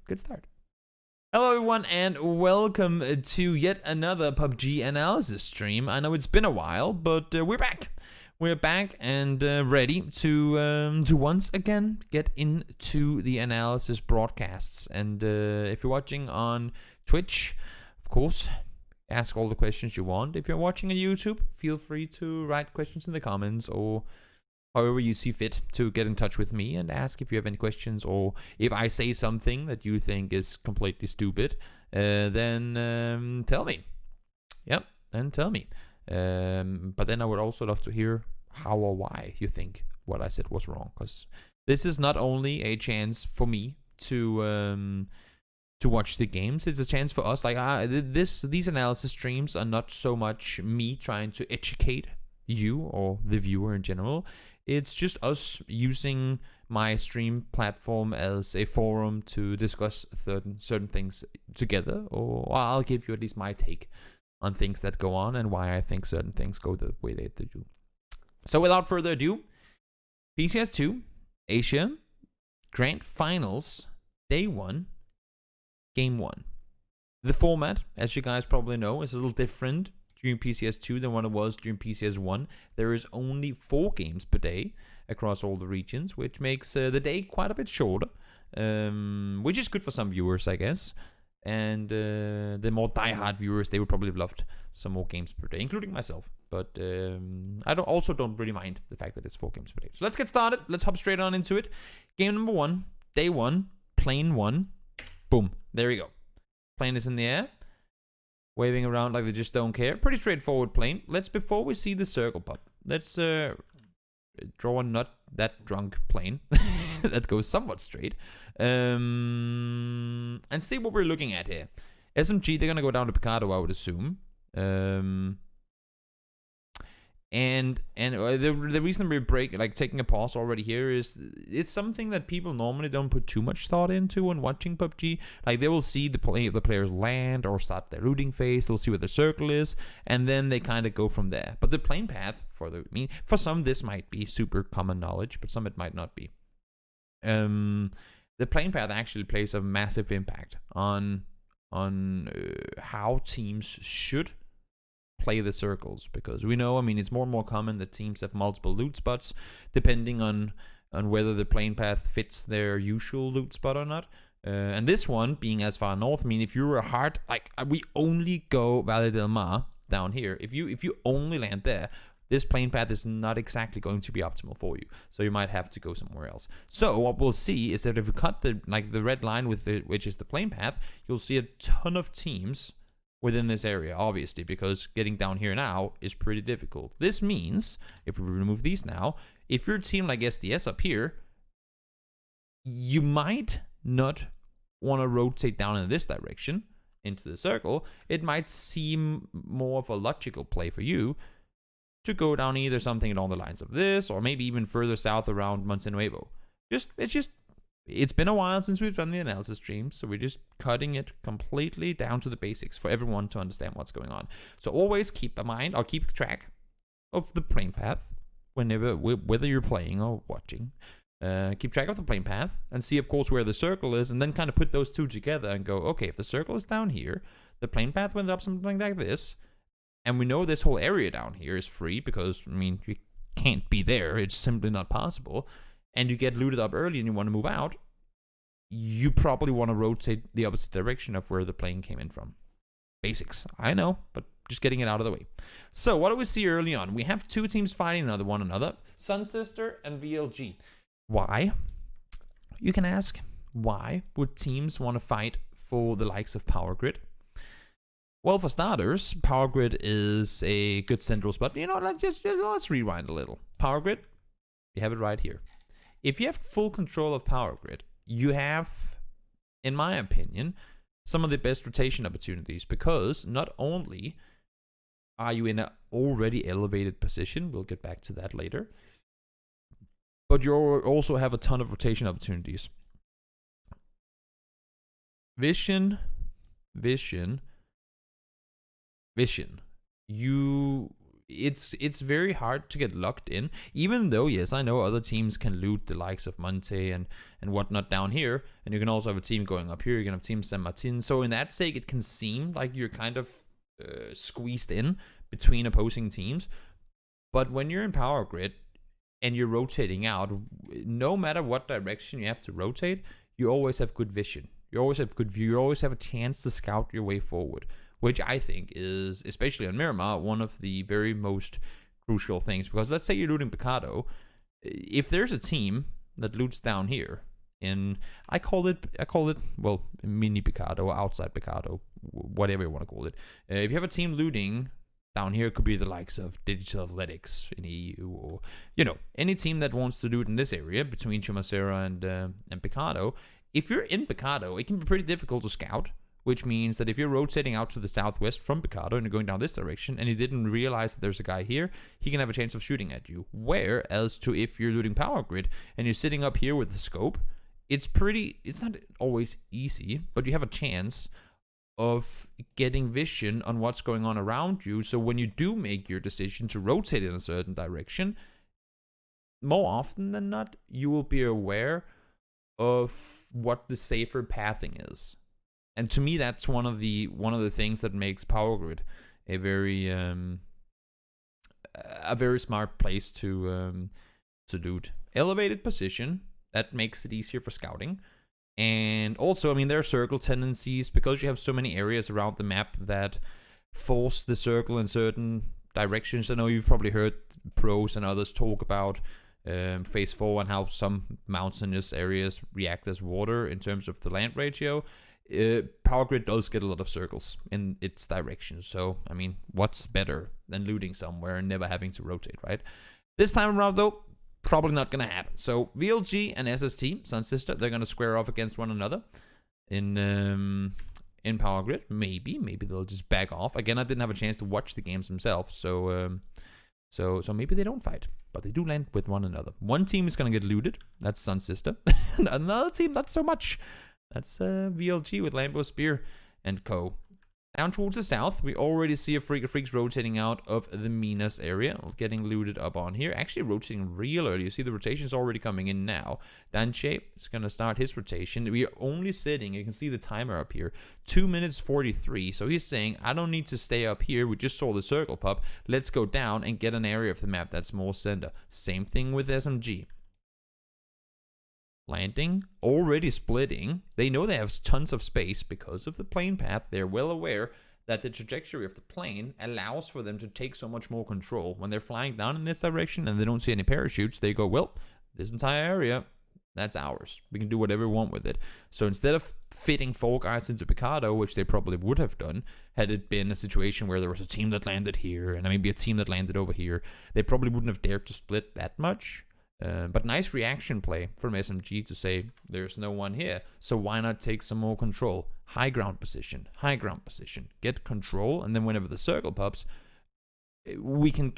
Good start. Hello everyone and welcome to yet another PUBG analysis stream. I know it's been a while, but we're back. We're back and ready to once again get into the analysis broadcasts. And if you're watching on Twitch, of course, ask all the questions you want. If you're watching on YouTube, feel free to write questions in the comments or however you see fit to get in touch with me and ask if you have any questions, or if I say something that you think is completely stupid, then tell me. Yep, then tell me. But then I would also love to hear how or why you think what I said was wrong, because this is not only a chance for me to watch the games, it's a chance for us. Like these analysis streams are not so much me trying to educate you or the viewer in general. It's just us using my stream platform as a forum to discuss certain things together, or I'll give you at least my take on things that go on and why I think certain things go the way they do. So without further ado, PCS2 Asia Grand Finals Day 1, Game 1. The format, as you guys probably know, is a little different during PCS2 than what it was during PCS1. There is only 4 games per day across all the regions, which makes the day quite a bit shorter, which is good for some viewers, I guess. And the more diehard viewers, they would probably have loved some more games per day, including myself. But I don't really mind the fact that it's 4 games per day. So let's get started. Let's hop straight on into it. Game number 1, Day 1, Plane 1. Boom. There we go. Plane is in the air, waving around like they just don't care. Pretty straightforward plane. Before we see the circle pop, let's draw a not that drunk plane that goes somewhat straight, and see what we're looking at here. SMG, they're gonna go down to Picardo, I would assume. And the reason we're taking a pause already here is it's something that people normally don't put too much thought into when watching PUBG. Like, they will see the players land or start their looting phase. They'll see where the circle is, and then they kind of go from there. But the plane path for some this might be super common knowledge, but some it might not be. The plane path actually plays a massive impact on how teams should play the circles, because we know, it's more and more common that teams have multiple loot spots depending on whether the plane path fits their usual loot spot or not. And this one being as far north, if you're a hard, we only go Valle del Mar down here. If you only land there, this plane path is not exactly going to be optimal for you. So you might have to go somewhere else. So what we'll see is that if we cut the red line which is the plane path, you'll see a ton of teams within this area, obviously, because getting down here now is pretty difficult. This means, if we remove these now, if you're a team like SDS up here, you might not want to rotate down in this direction into the circle. It might seem more of a logical play for you to go down either something along the lines of this, or maybe even further south around Monte Nuevo. It's been a while since we've done the analysis stream, so we're just cutting it completely down to the basics for everyone to understand what's going on. So always keep in mind, or keep track of the plane path whether you're playing or watching. Keep track of the plane path and see, of course, where the circle is, and then kind of put those two together and go, okay, if the circle is down here, the plane path went up something like this, and we know this whole area down here is free because, you can't be there. It's simply not possible. And you get looted up early and you want to move out, you probably want to rotate the opposite direction of where the plane came in from. Basics, I know, but just getting it out of the way. So what do we see early on? We have 2 teams fighting one another, Sun Sister and VLG. Why? You can ask, why would teams want to fight for the likes of Power Grid? Well, for starters, Power Grid is a good central spot. Let's rewind a little. Power Grid, you have it right here. If you have full control of Power Grid, you have, in my opinion, some of the best rotation opportunities, because not only are you in an already elevated position, we'll get back to that later, but you also have a ton of rotation opportunities. Vision. it's very hard to get locked in. Even though, yes, I know other teams can loot the likes of Monte and whatnot down here, and you can also have a team going up here. You can have Team San Martin. So in that sake, it can seem like you're kind of squeezed in between opposing teams. But when you're in Power Grid and you're rotating out, no matter what direction you have to rotate, you always have good vision. You always have good view. You always have a chance to scout your way forward, which I think is, especially on Miramar, one of the very most crucial things. Because let's say you're looting Picado. If there's a team that loots down here, I call it, well, mini Picado, outside Picado, whatever you want to call it. If you have a team looting down here, it could be the likes of Digital Athletics in EU, or, you know, any team that wants to loot in this area between Chumacera and Picado. If you're in Picado, it can be pretty difficult to scout, which means that if you're rotating out to the southwest from Picado and you're going down this direction and you didn't realize that there's a guy here, he can have a chance of shooting at you. Whereas to if you're looting Power Grid and you're sitting up here with the scope, it's not always easy, but you have a chance of getting vision on what's going on around you. So when you do make your decision to rotate in a certain direction, more often than not, you will be aware of what the safer pathing is. And to me, that's one of the things that makes Power Grid a very smart place to loot. Elevated position, that makes it easier for scouting. And also, I mean, there are circle tendencies because you have so many areas around the map that force the circle in certain directions. I know you've probably heard pros and others talk about Phase 4 and how some mountainous areas react as water in terms of the land ratio. Power Grid does get a lot of circles in its direction. So, I mean, what's better than looting somewhere and never having to rotate, right? This time around, though, probably not going to happen. So VLG and SST, Sun Sister, they're going to square off against one another in Power Grid. Maybe they'll just back off. Again, I didn't have a chance to watch the games themselves, so maybe they don't fight, but they do land with one another. One team is going to get looted. That's Sun Sister. Another team, not so much. That's VLG with Lambo Spear and co. Down towards the south, we already see a Freak of Freaks rotating out of the Minas area, getting looted up on here. Actually rotating real early. You see the rotation is already coming in now. Danche is going to start his rotation. We are only sitting, you can see the timer up here, 2 minutes 43. So he's saying, I don't need to stay up here. We just saw the circle pop. Let's go down and get an area of the map that's more center. Same thing with SMG. Landing, already splitting. They know they have tons of space because of the plane path. They're well aware that the trajectory of the plane allows for them to take so much more control. When they're flying down in this direction and they don't see any parachutes, they go, well, this entire area, that's ours. We can do whatever we want with it. So instead of fitting 4 guys into Picado, which they probably would have done, had it been a situation where there was a team that landed here and maybe a team that landed over here, they probably wouldn't have dared to split that much. But nice reaction play from SMG to say, there's no one here, so why not take some more control? High ground position, get control, and then whenever the circle pops, we can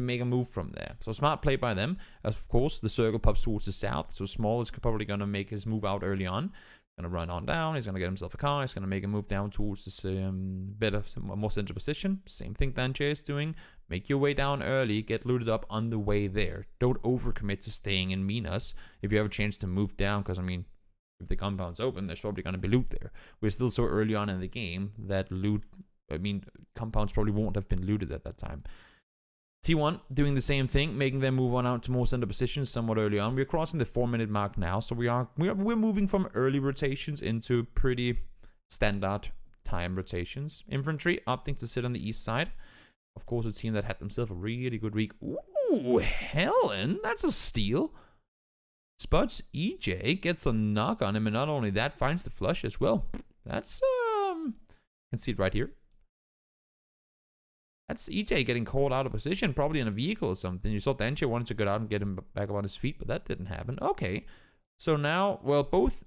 make a move from there. So smart play by them. As of course, the circle pops towards the south, so Small is probably going to make his move out early on. Going to run on down, he's going to get himself a car, he's going to make a move down towards this better, more central position. Same thing Danche is doing. Make your way down early, get looted up on the way there. Don't overcommit to staying in Minas if you have a chance to move down, because I mean, if the compound's open, there's probably going to be loot there. We're still so early on in the game that compounds probably won't have been looted at that time. T1 doing the same thing, making them move on out to more center positions somewhat early on. We're crossing the 4-minute mark now, so we're moving from early rotations into pretty standard time rotations. Infantry opting to sit on the east side. Of course, a team that had themselves a really good week. Ooh, Helen, that's a steal. Spuds EJ gets a knock on him, and not only that, finds the flush as well. That's you can see it right here. That's EJ getting called out of position, probably in a vehicle or something. You saw Danche wanted to get out and get him back up on his feet, but that didn't happen. Okay, so now, well, both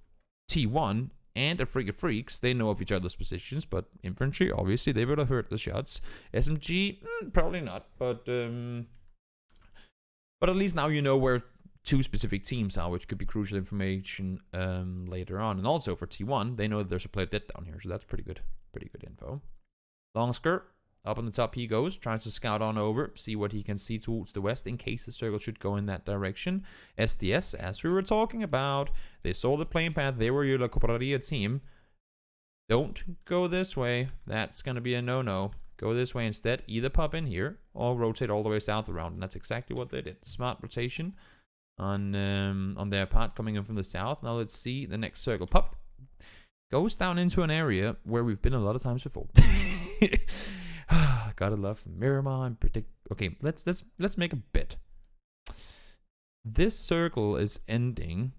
T1 and a Freak of Freaks, they know of each other's positions, but Infantry, obviously, they would have heard the shots. SMG, probably not, but at least now you know where 2 specific teams are, which could be crucial information later on. And also for T1, they know that there's a player dead down here, so that's pretty good info. Long skirt. Up on the top he goes, tries to scout on over, see what he can see towards the west in case the circle should go in that direction. SDS, as we were talking about, they saw the plane path. They were your La Copraria team. Don't go this way. That's going to be a no-no. Go this way instead. Either pop in here or rotate all the way south around. And that's exactly what they did. Smart rotation on their part coming in from the south. Now let's see the next circle. Pop. Goes down into an area where we've been a lot of times before. Gotta love Miramar and predict. Okay, let's make a bet. This circle is ending.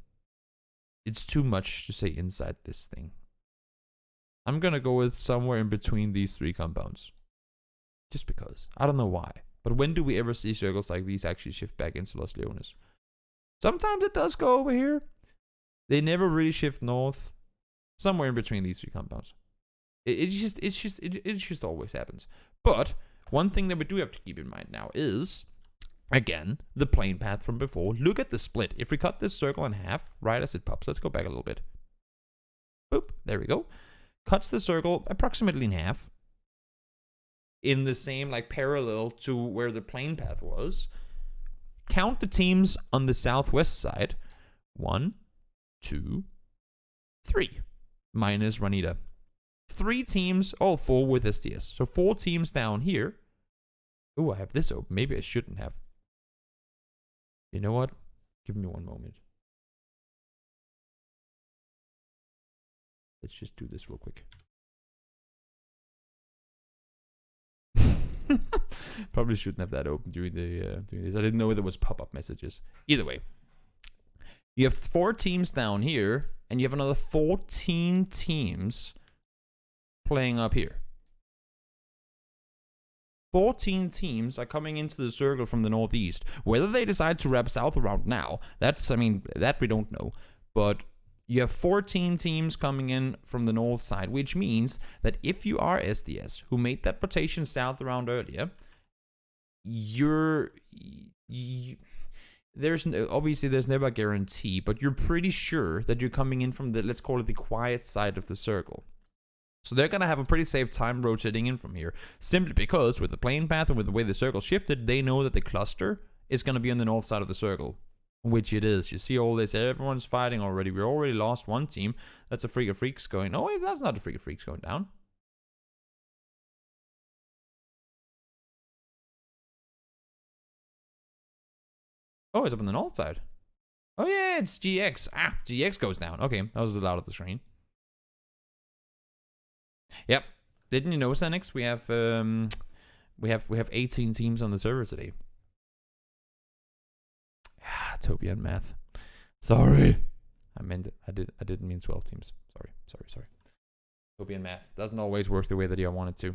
It's too much to say inside this thing. I'm gonna go with somewhere in between these 3 compounds. Just because. I don't know why. But when do we ever see circles like these actually shift back into Los Leones? Sometimes it does go over here. They never really shift north. Somewhere in between these 3 compounds. It just always happens. But one thing that we do have to keep in mind now is, again, the plane path from before. Look at the split. If we cut this circle in half, right as it pops, let's go back a little bit. Boop, there we go. Cuts the circle approximately in half. In the same, like, parallel to where the plane path was. Count the teams on the southwest side. 1, 2, 3. Minus Ranita. 3 teams, all 4 with SDS. So 4 teams down here. Oh, I have this open. Maybe I shouldn't have. You know what? Give me one moment. Let's just do this real quick. Probably shouldn't have that open during this. I didn't know there was pop-up messages. Either way. You have 4 teams down here, and you have another 14 teams playing up here. 14 teams are coming into the circle from the northeast. Whether they decide to wrap south around now, that we don't know. But you have 14 teams coming in from the north side, which means that if you are SDS, who made that rotation south around earlier, obviously there's never a guarantee, but you're pretty sure that you're coming in from the, let's call it the quiet side of the circle. So they're going to have a pretty safe time rotating in from here, simply because with the plane path and with the way the circle shifted, they know that the cluster is going to be on the north side of the circle, which it is. You see all this, everyone's fighting already. We already lost one team. That's a Freak of Freaks going. Oh, that's not a Freak of Freaks going down. Oh, it's up on the north side. Oh yeah, it's GX. Ah, GX goes down. Okay, that was a little out of the screen. Yep. Didn't you know, Senix? We have 18 teams on the server today. Ah, Toby and math. Sorry. I didn't mean 12 teams. Sorry. Toby and math doesn't always work the way that I want it to.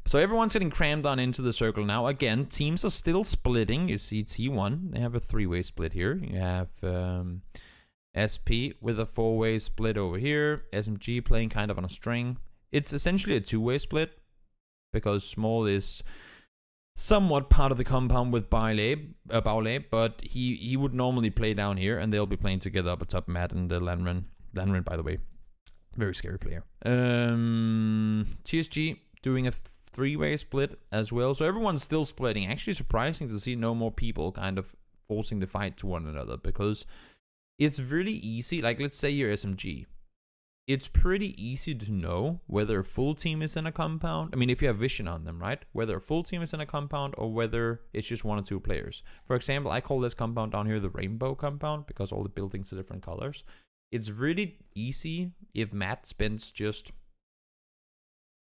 So everyone's getting crammed on into the circle now. Again, teams are still splitting. You see T1, they have a 3-way split here. You have SP with a 4-way split over here. SMG playing kind of on a string. It's essentially a 2-way split because Small is somewhat part of the compound with Baule, but he would normally play down here, and they'll be playing together up atop Matt and Lanren. Lanren, by the way, very scary player. TSG doing a 3-way split as well. So everyone's still splitting. Actually surprising to see no more people kind of forcing the fight to one another, because it's really easy. Like, let's say you're SMG. It's pretty easy to know whether a full team is in a compound. I mean, if you have vision on them, right? Whether a full team is in a compound or whether it's just 1 or 2 players. For example, I call this compound down here the rainbow compound because all the buildings are different colors. It's really easy if Matt spends just,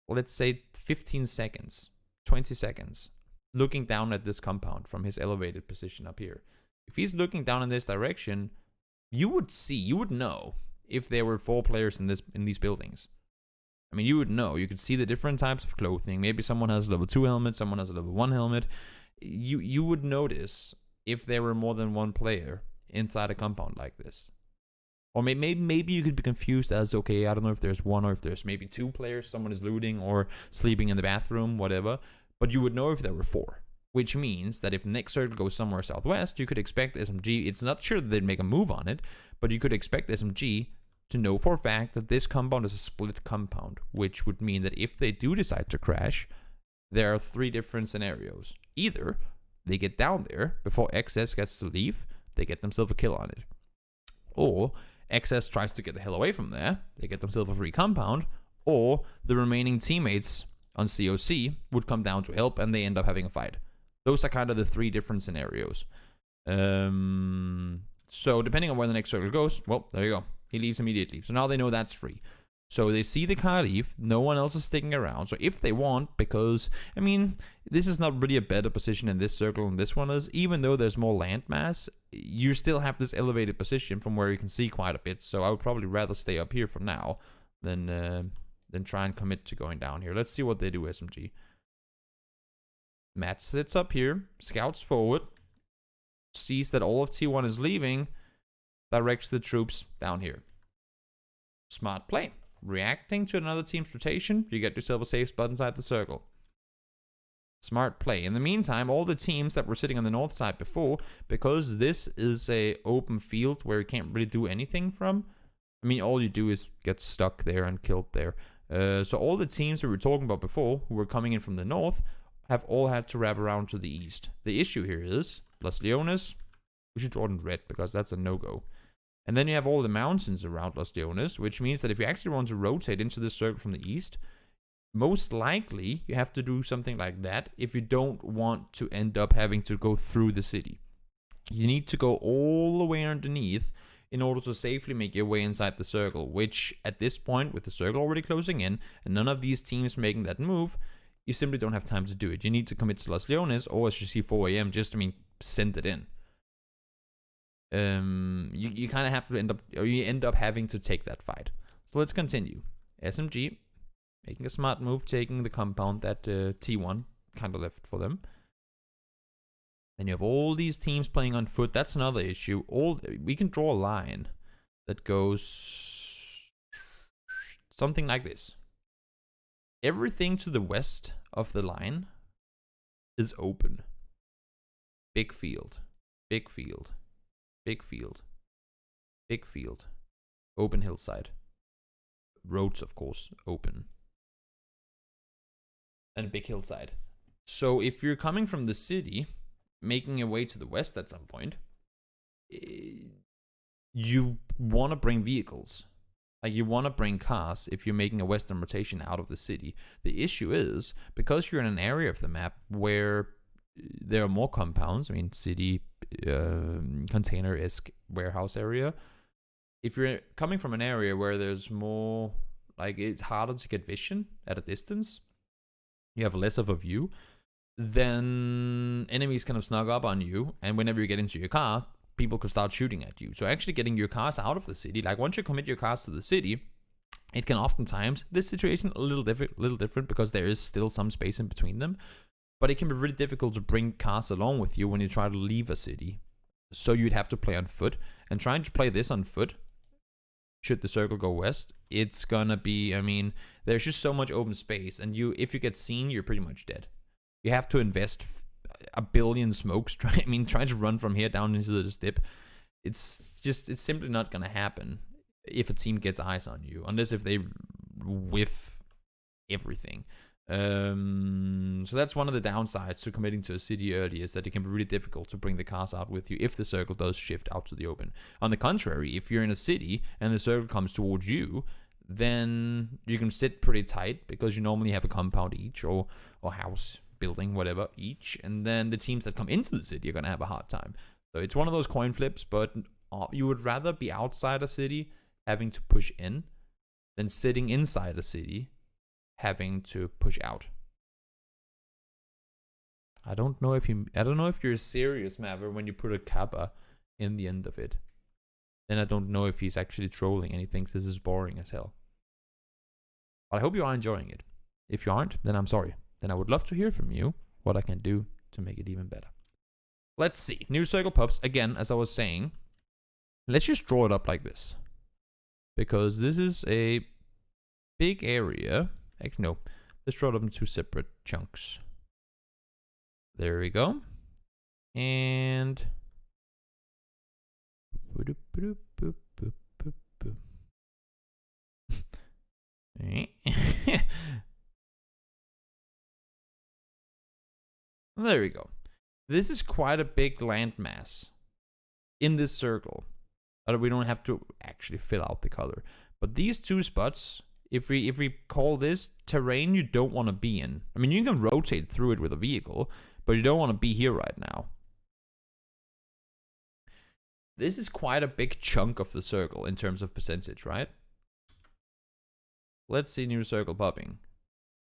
let's say, 15 seconds, 20 seconds, looking down at this compound from his elevated position up here. If he's looking down in this direction, you would know if there were 4 players in these buildings. I mean, you would know. You could see the different types of clothing. Maybe someone has a level 2 helmet, someone has a level 1 helmet. You would notice if there were more than 1 player inside a compound like this. Or maybe you could be confused as, okay, I don't know if there's 1 or if there's maybe 2 players, someone is looting or sleeping in the bathroom, whatever. But you would know if there were 4. Which means that if the next circle goes somewhere southwest, you could expect SMG, it's not sure that they'd make a move on it, but you could expect SMG to know for a fact that this compound is a split compound, which would mean that if they do decide to crash, there are 3 different scenarios. Either they get down there before XS gets to leave, they get themselves a kill on it. Or XS tries to get the hell away from there, they get themselves a free compound, or the remaining teammates on COC would come down to help and they end up having a fight. Those are kind of the 3 different scenarios. So depending on where the next circle goes, well, there you go. He leaves immediately. So now they know that's free. So they see the car leave. No one else is sticking around. So if they want, because, I mean, this is not really a better position in this circle than this one is. Even though there's more landmass, you still have this elevated position from where you can see quite a bit. So I would probably rather stay up here for now than try and commit to going down here. Let's see what they do, SMG. Matt sits up here, scouts forward, sees that all of T1 is leaving, directs the troops down here. Smart play. Reacting to another team's rotation, you get yourself a safe spot inside the circle. Smart play. In the meantime, all the teams that were sitting on the north side before, because this is a open field where you can't really do anything from, I mean, all you do is get stuck there and killed there. So all the teams we were talking about before, who were coming in from the north, have all had to wrap around to the east. The issue here is, Las Leones, we should draw it in red because that's a no-go. And then you have all the mountains around Las Leones, which means that if you actually want to rotate into this circle from the east, most likely you have to do something like that if you don't want to end up having to go through the city. You need to go all the way underneath in order to safely make your way inside the circle, which at this point, with the circle already closing in and none of these teams making that move, you simply don't have time to do it. You need to commit to Las Leones, or as you see 4 a.m., just, I mean, send it in. You kind of have to end up having to take that fight. So let's continue. SMG making a smart move, taking the compound that T1 kind of left for them. Then you have all these teams playing on foot. That's another issue. We can draw a line that goes something like this. Everything to the west of the line is open. Big field. Big field. Big field. Big field. Open hillside. Roads, of course, open. And a big hillside. So if you're coming from the city, making your way to the west at some point, you want to bring vehicles. Like, you want to bring cars if you're making a western rotation out of the city. The issue is, because you're in an area of the map where there are more compounds, I mean, city, container-esque warehouse area. If you're coming from an area where there's more, like, it's harder to get vision at a distance, you have less of a view, then enemies kind of snug up on you, and whenever you get into your car, people could start shooting at you. So actually getting your cars out of the city, like once you commit your cars to the city, it can oftentimes, this situation a little different because there is still some space in between them, but it can be really difficult to bring cars along with you when you try to leave a city. So you'd have to play on foot, and trying to play this on foot, should the circle go west, it's gonna be, I mean, there's just so much open space, and if you get seen, you're pretty much dead. You have to invest a billion smokes trying to run from here down into the dip. It's simply not gonna happen if a team gets eyes on you, unless if they whiff everything. So that's one of the downsides to committing to a city early, is that it can be really difficult to bring the cars out with you if the circle does shift out to the open. On the contrary, if you're in a city and the circle comes towards you, then you can sit pretty tight because you normally have a compound each, or house, building, whatever, each, and then the teams that come into the city are going to have a hard time. So it's one of those coin flips, but you would rather be outside a city having to push in than sitting inside a city having to push out. I don't know if you're a serious mapper when you put a kappa in the end of it. Then I don't know if he's actually trolling and he thinks this is boring as hell. But I hope you are enjoying it. If you aren't, then I'm sorry. Then I would love to hear from you what I can do to make it even better. Let's see. New circle pops. Again, as I was saying, let's just draw it up like this. Because this is a big area. Actually, no. Let's draw it up in 2 separate chunks. There we go. And There we go. This is quite a big landmass in this circle. We don't have to actually fill out the color. But these two spots, if we call this terrain you don't want to be in. I mean, you can rotate through it with a vehicle, but you don't want to be here right now. This is quite a big chunk of the circle in terms of percentage, right? Let's see new circle popping.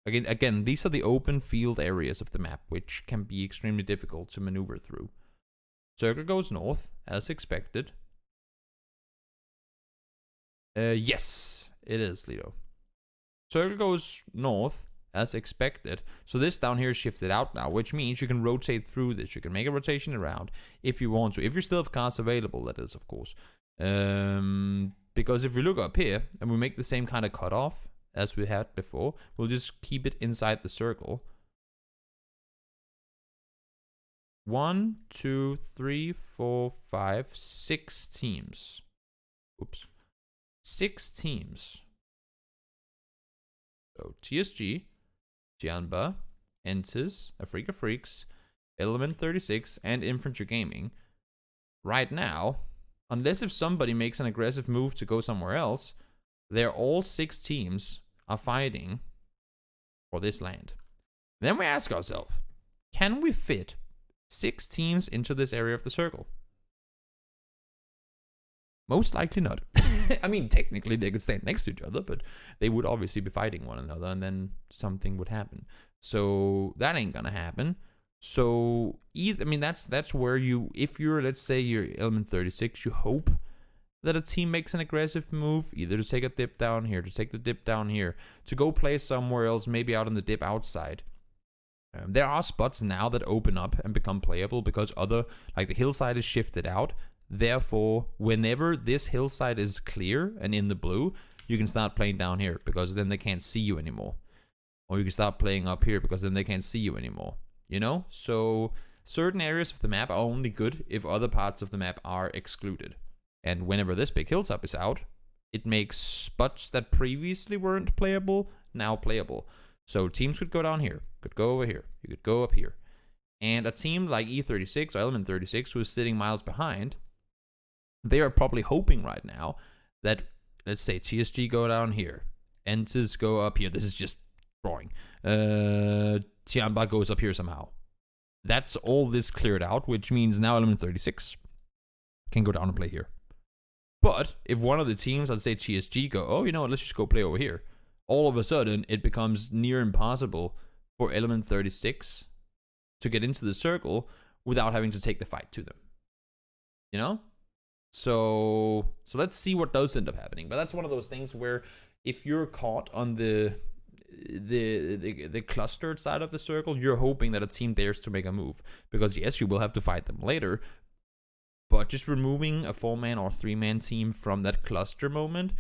Again, these are the open field areas of the map, which can be extremely difficult to maneuver through. Circle goes north, as expected. Yes, it is, Lido. Circle goes north, as expected. So this down here is shifted out now, which means you can rotate through this. You can make a rotation around if you want to. If you still have cars available, that is, of course. Because if we look up here, and we make the same kind of cutoff as we had before, we'll just keep it inside the circle. 1, 2, 3, 4, 5, 6 teams. Oops. 6 teams. So TSG, Jianba, Entis, Afrika Freaks, Element 36, and Infantry Gaming. Right now, unless if somebody makes an aggressive move to go somewhere else, they're all 6 teams are fighting for this land. Then we ask ourselves, can we fit 6 teams into this area of the circle? Most likely not. I mean, technically they could stand next to each other, but they would obviously be fighting one another, and then something would happen. So that ain't gonna happen. So I mean, that's where you, if you're, let's say you're Element 36, you hope that a team makes an aggressive move, either to take a dip down here, to take the dip down here, to go play somewhere else, maybe out on the dip outside. There are spots now that open up and become playable because like the hillside is shifted out. Therefore, whenever this hillside is clear and in the blue, you can start playing down here because then they can't see you anymore. Or you can start playing up here because then they can't see you anymore. You know? So certain areas of the map are only good if other parts of the map are excluded. And whenever this big hilltop is out, it makes spots that previously weren't playable now playable. So teams could go down here, could go over here, you could go up here. And a team like E36 or Element 36 who is sitting miles behind, they are probably hoping right now that, let's say, TSG go down here, Entis go up here. This is just drawing. Tianba goes up here somehow. That's all this cleared out, which means now Element 36 can go down and play here. But if one of the teams, let's say TSG, go, oh, you know what, let's just go play over here. All of a sudden, it becomes near impossible for Element 36 to get into the circle without having to take the fight to them. You know? So let's see what does end up happening. But that's one of those things where if you're caught on the clustered side of the circle, you're hoping that a team dares to make a move. Because yes, you will have to fight them later. But just removing a 4-man or 3-man team from that cluster moment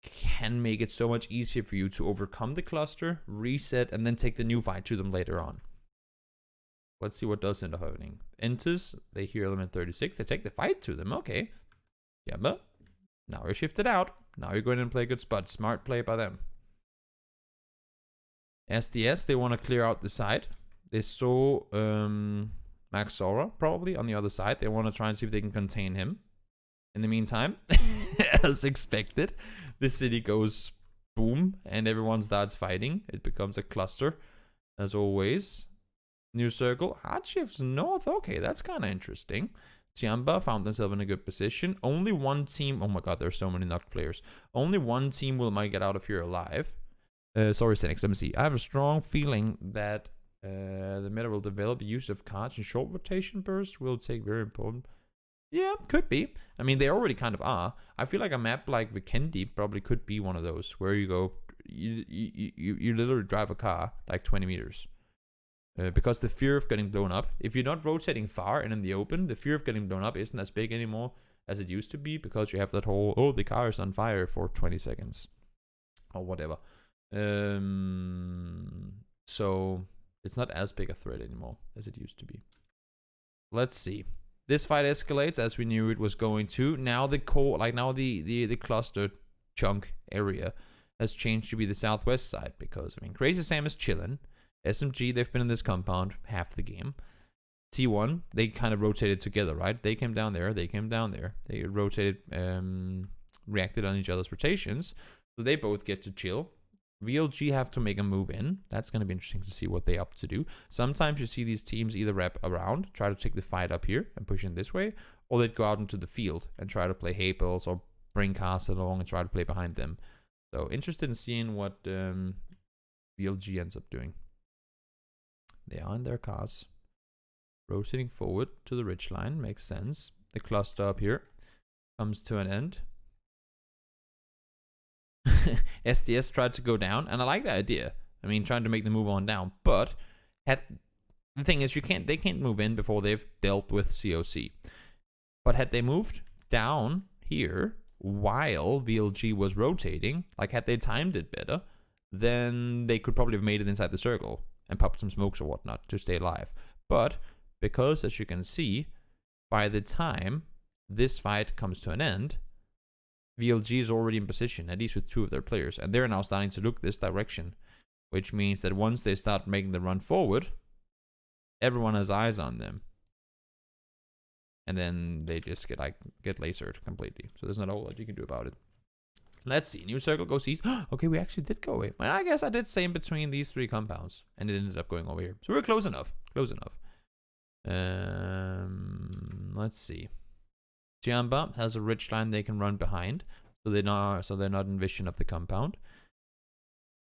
can make it so much easier for you to overcome the cluster, reset, and then take the new fight to them later on. Let's see what does end up happening. Entis, they hear Element 36, they take the fight to them, okay. Yeah, but now you're shifted out. Now you're going to play a good spot. Smart play by them. SDS, they want to clear out the side. They saw Max Sora probably on the other side. They want to try and see if they can contain him. In the meantime, as expected, the city goes boom and everyone starts fighting. It becomes a cluster, as always. New circle. Hard shifts north. Okay, that's kind of interesting. Tiamba found themselves in a good position. Only one team. Oh my god, there's so many knocked players. Only one team might get out of here alive. Sorry, Stenix. Let me see. I have a strong feeling that the meta will develop use of cards in short rotation bursts will take very important. Yeah, could be. I mean, they already kind of are. I feel like a map like Vikendi probably could be one of those where you go, you literally drive a car like 20 meters. Because the fear of getting blown up, if you're not rotating far and in the open, the fear of getting blown up isn't as big anymore as it used to be because you have that whole, oh, the car is on fire for 20 seconds or whatever. So it's not as big a threat anymore as it used to be. Let's see. This fight escalates as we knew it was going to. Now the core, like now the cluster chunk area has changed to be the southwest side because I mean Crazy Sam is chilling. SMG, they've been in this compound half the game. T1, they kind of rotated together, right? They came down there, they came down there. They rotated, reacted on each other's rotations. So they both get to chill. VLG have to make a move in. That's going to be interesting to see what they up to do. Sometimes you see these teams either wrap around, try to take the fight up here and push in this way, or they'd go out into the field and try to play Hapels or bring cars along and try to play behind them. So interested in seeing what VLG ends up doing. They are in their cars. Rotating forward to the ridge line. Makes sense. The cluster up here comes to an end. SDS tried to go down, and I like the idea. I mean, trying to make the move on down, but the thing is, they can't move in before they've dealt with COC. But had they moved down here while VLG was rotating, like had they timed it better, then they could probably have made it inside the circle and popped some smokes or whatnot to stay alive. But because, as you can see, by the time this fight comes to an end, VLG is already in position, at least with 2 of their players, and they're now starting to look this direction, which means that once they start making the run forward, everyone has eyes on them. And then they just get lasered completely. So there's not a whole lot you can do about it. Let's see. New circle goes east. Okay, we actually did go away. Well, I guess I did say in between these 3 compounds, and it ended up going over here. So we're close enough. Close enough. Let's see. Tiamba has a ridge line they can run behind, so they're not in vision of the compound.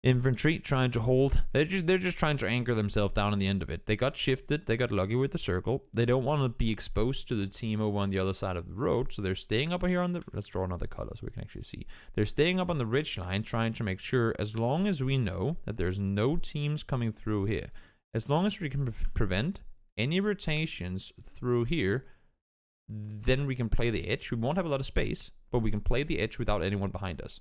Infantry trying to hold. They're just trying to anchor themselves down in the end of it. They got shifted. They got lucky with the circle. They don't want to be exposed to the team over on the other side of the road, so they're staying up here on the. Let's draw another color so we can actually see. They're staying up on the ridge line, trying to make sure, as long as we know that there's no teams coming through here, as long as we can prevent any rotations through here, then we can play the edge. We won't have a lot of space, but we can play the edge without anyone behind us.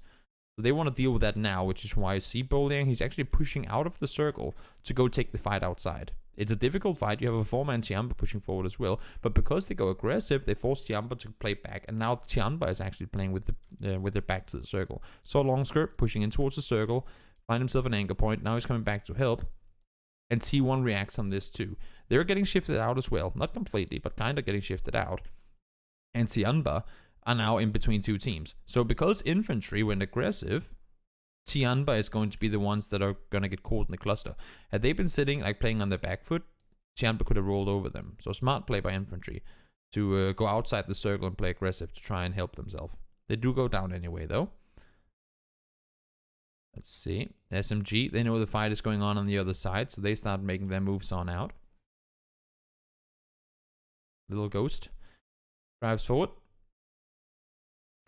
So they want to deal with that now, which is why I see Boliang, he's actually pushing out of the circle to go take the fight outside. It's a difficult fight. You have a 4-man Tiamba pushing forward as well, but because they go aggressive, they force Tiamba to play back, and now Tiamba is actually playing with their back to the circle. So Longskirt pushing in towards the circle, find himself an anchor point. Now he's coming back to help, and T1 reacts on this too. They're getting shifted out as well, not completely, but kind of getting shifted out. And Tianba are now in between 2 teams. So because infantry went aggressive, Tianba is going to be the ones that are going to get caught in the cluster. Had they been sitting, like playing on their back foot, Tianba could have rolled over them. So smart play by infantry to go outside the circle and play aggressive to try and help themselves. They do go down anyway, though. Let's see. SMG, they know the fight is going on the other side, so they start making their moves on out. Little Ghost drives forward.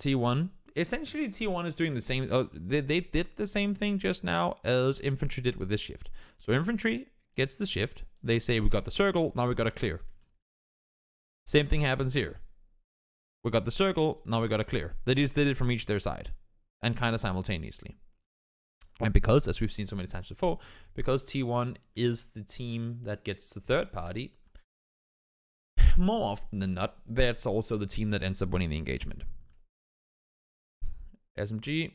T1. Essentially, T1 is doing the same. They did the same thing just now as infantry did with this shift. So infantry gets the shift. They say, we got the circle, now we got to clear. Same thing happens here. We got the circle, now we got to clear. They just did it from each their side. And kind of simultaneously. And because, as we've seen so many times before, because T1 is the team that gets the third party, more often than not, that's also the team that ends up winning the engagement. SMG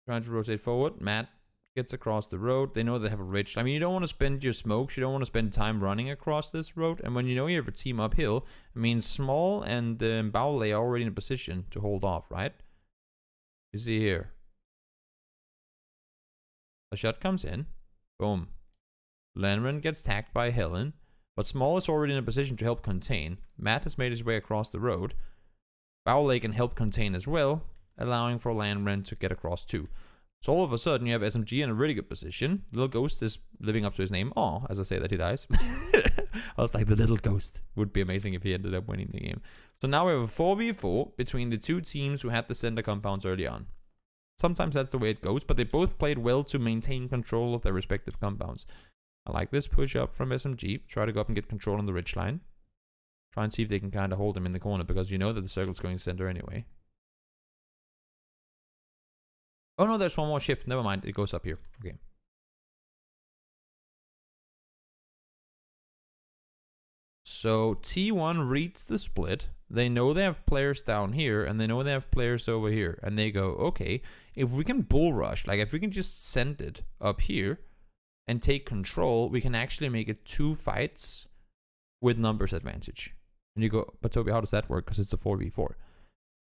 trying to rotate forward. Matt gets across the road. They know they have a ridge. I mean, you don't want to spend your smokes. You don't want to spend time running across this road. And when you know you have a team uphill, I mean, Small and Baule are already in a position to hold off, right? You see here. A shot comes in. Boom. Landman gets tagged by Helen. But Small is already in a position to help contain. Matt has made his way across the road. Baule can help contain as well, allowing for Landman to get across too. So all of a sudden, you have SMG in a really good position. Little Ghost is living up to his name. Oh, as I say that, he dies. I was like, the Little Ghost. Would be amazing if he ended up winning the game. So now we have a 4v4 between the 2 teams who had the center compounds early on. Sometimes that's the way it goes, but they both played well to maintain control of their respective compounds. I like this push up from SMG. Try to go up and get control on the ridge line. Try and see if they can kind of hold him in the corner, because you know that the circle's going center anyway. Oh no, there's one more shift. Never mind. It goes up here. Okay. So T1 reads the split. They know they have players down here, and they know they have players over here. And they go, okay, if we can bull rush, like if we can just send it up here and take control, we can actually make it 2 fights with numbers advantage. And you go, but Toby, how does that work? Because it's a 4v4.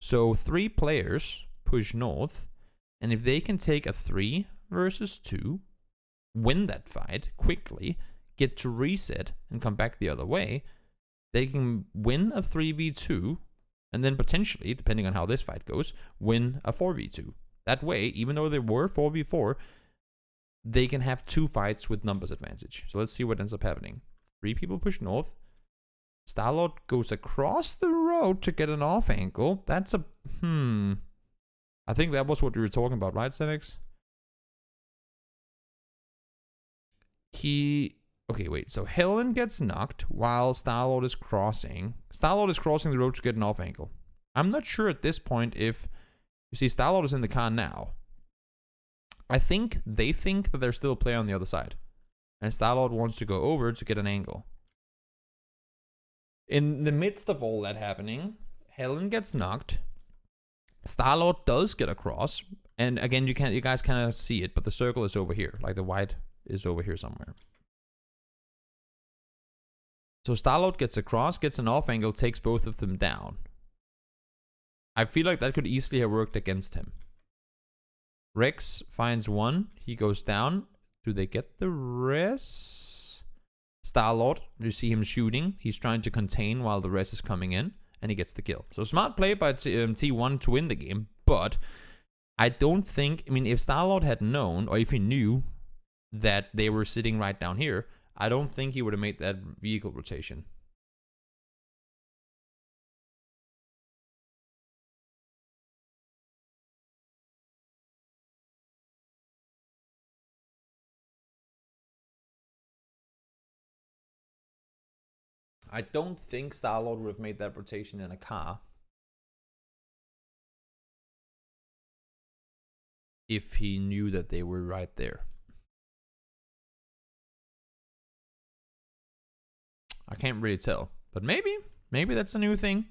So 3 players push north, and if they can take a 3 versus 2, win that fight quickly, get to reset and come back the other way, they can win a 3v2, and then potentially, depending on how this fight goes, win a 4v2. That way, even though they were 4v4, they can have 2 fights with numbers advantage. So let's see what ends up happening. 3 people push north. Starlord goes across the road to get an off angle. That's a... I think that was what we were talking about, right, Cenix? Okay, wait. So Helen gets knocked while Starlord is crossing. Starlord is crossing the road to get an off angle. I'm not sure at this point if... You see, Starlord is in the car now. I think they think that there's still a player on the other side. And Starlord wants to go over to get an angle. In the midst of all that happening, Helen gets knocked. Starlord does get across. And again, you guys cannot see it, but the circle is over here. Like the white is over here somewhere. So Starlord gets across, gets an off angle, takes both of them down. I feel like that could easily have worked against him. Rex finds one. He goes down. Do they get the rest? Starlord, you see him shooting. He's trying to contain while the rest is coming in. And he gets the kill. So smart play by T1 to win the game. But I don't think... I mean, if Starlord had known, or if he knew that they were sitting right down here, I don't think he would have made that vehicle rotation. I don't think Starlord would have made that rotation in a car if he knew that they were right there. I can't really tell, but maybe that's a new thing.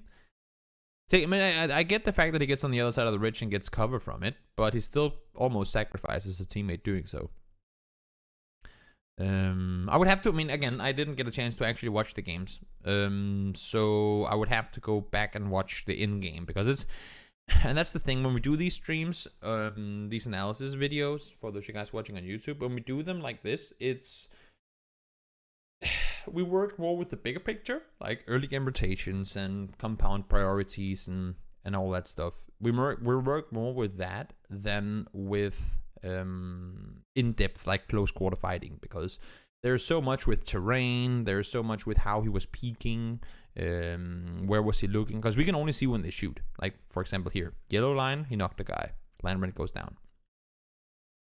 I mean, I get the fact that he gets on the other side of the ridge and gets cover from it, but he still almost sacrifices a teammate doing so. I would have to, I mean, again, I didn't get a chance to actually watch the games. So I would have to go back and watch the in-game because it's, and that's the thing when we do these streams, these analysis videos for those you guys watching on YouTube, when we do them like this, it's, we work more with the bigger picture, like early game rotations and compound priorities and all that stuff. We work more with that than with in-depth like close quarter fighting, because there's so much with terrain, there's so much with how he was peeking, where was he looking, because we can only see when they shoot. Like for example here, yellow line, he knocked a guy, land when it goes down.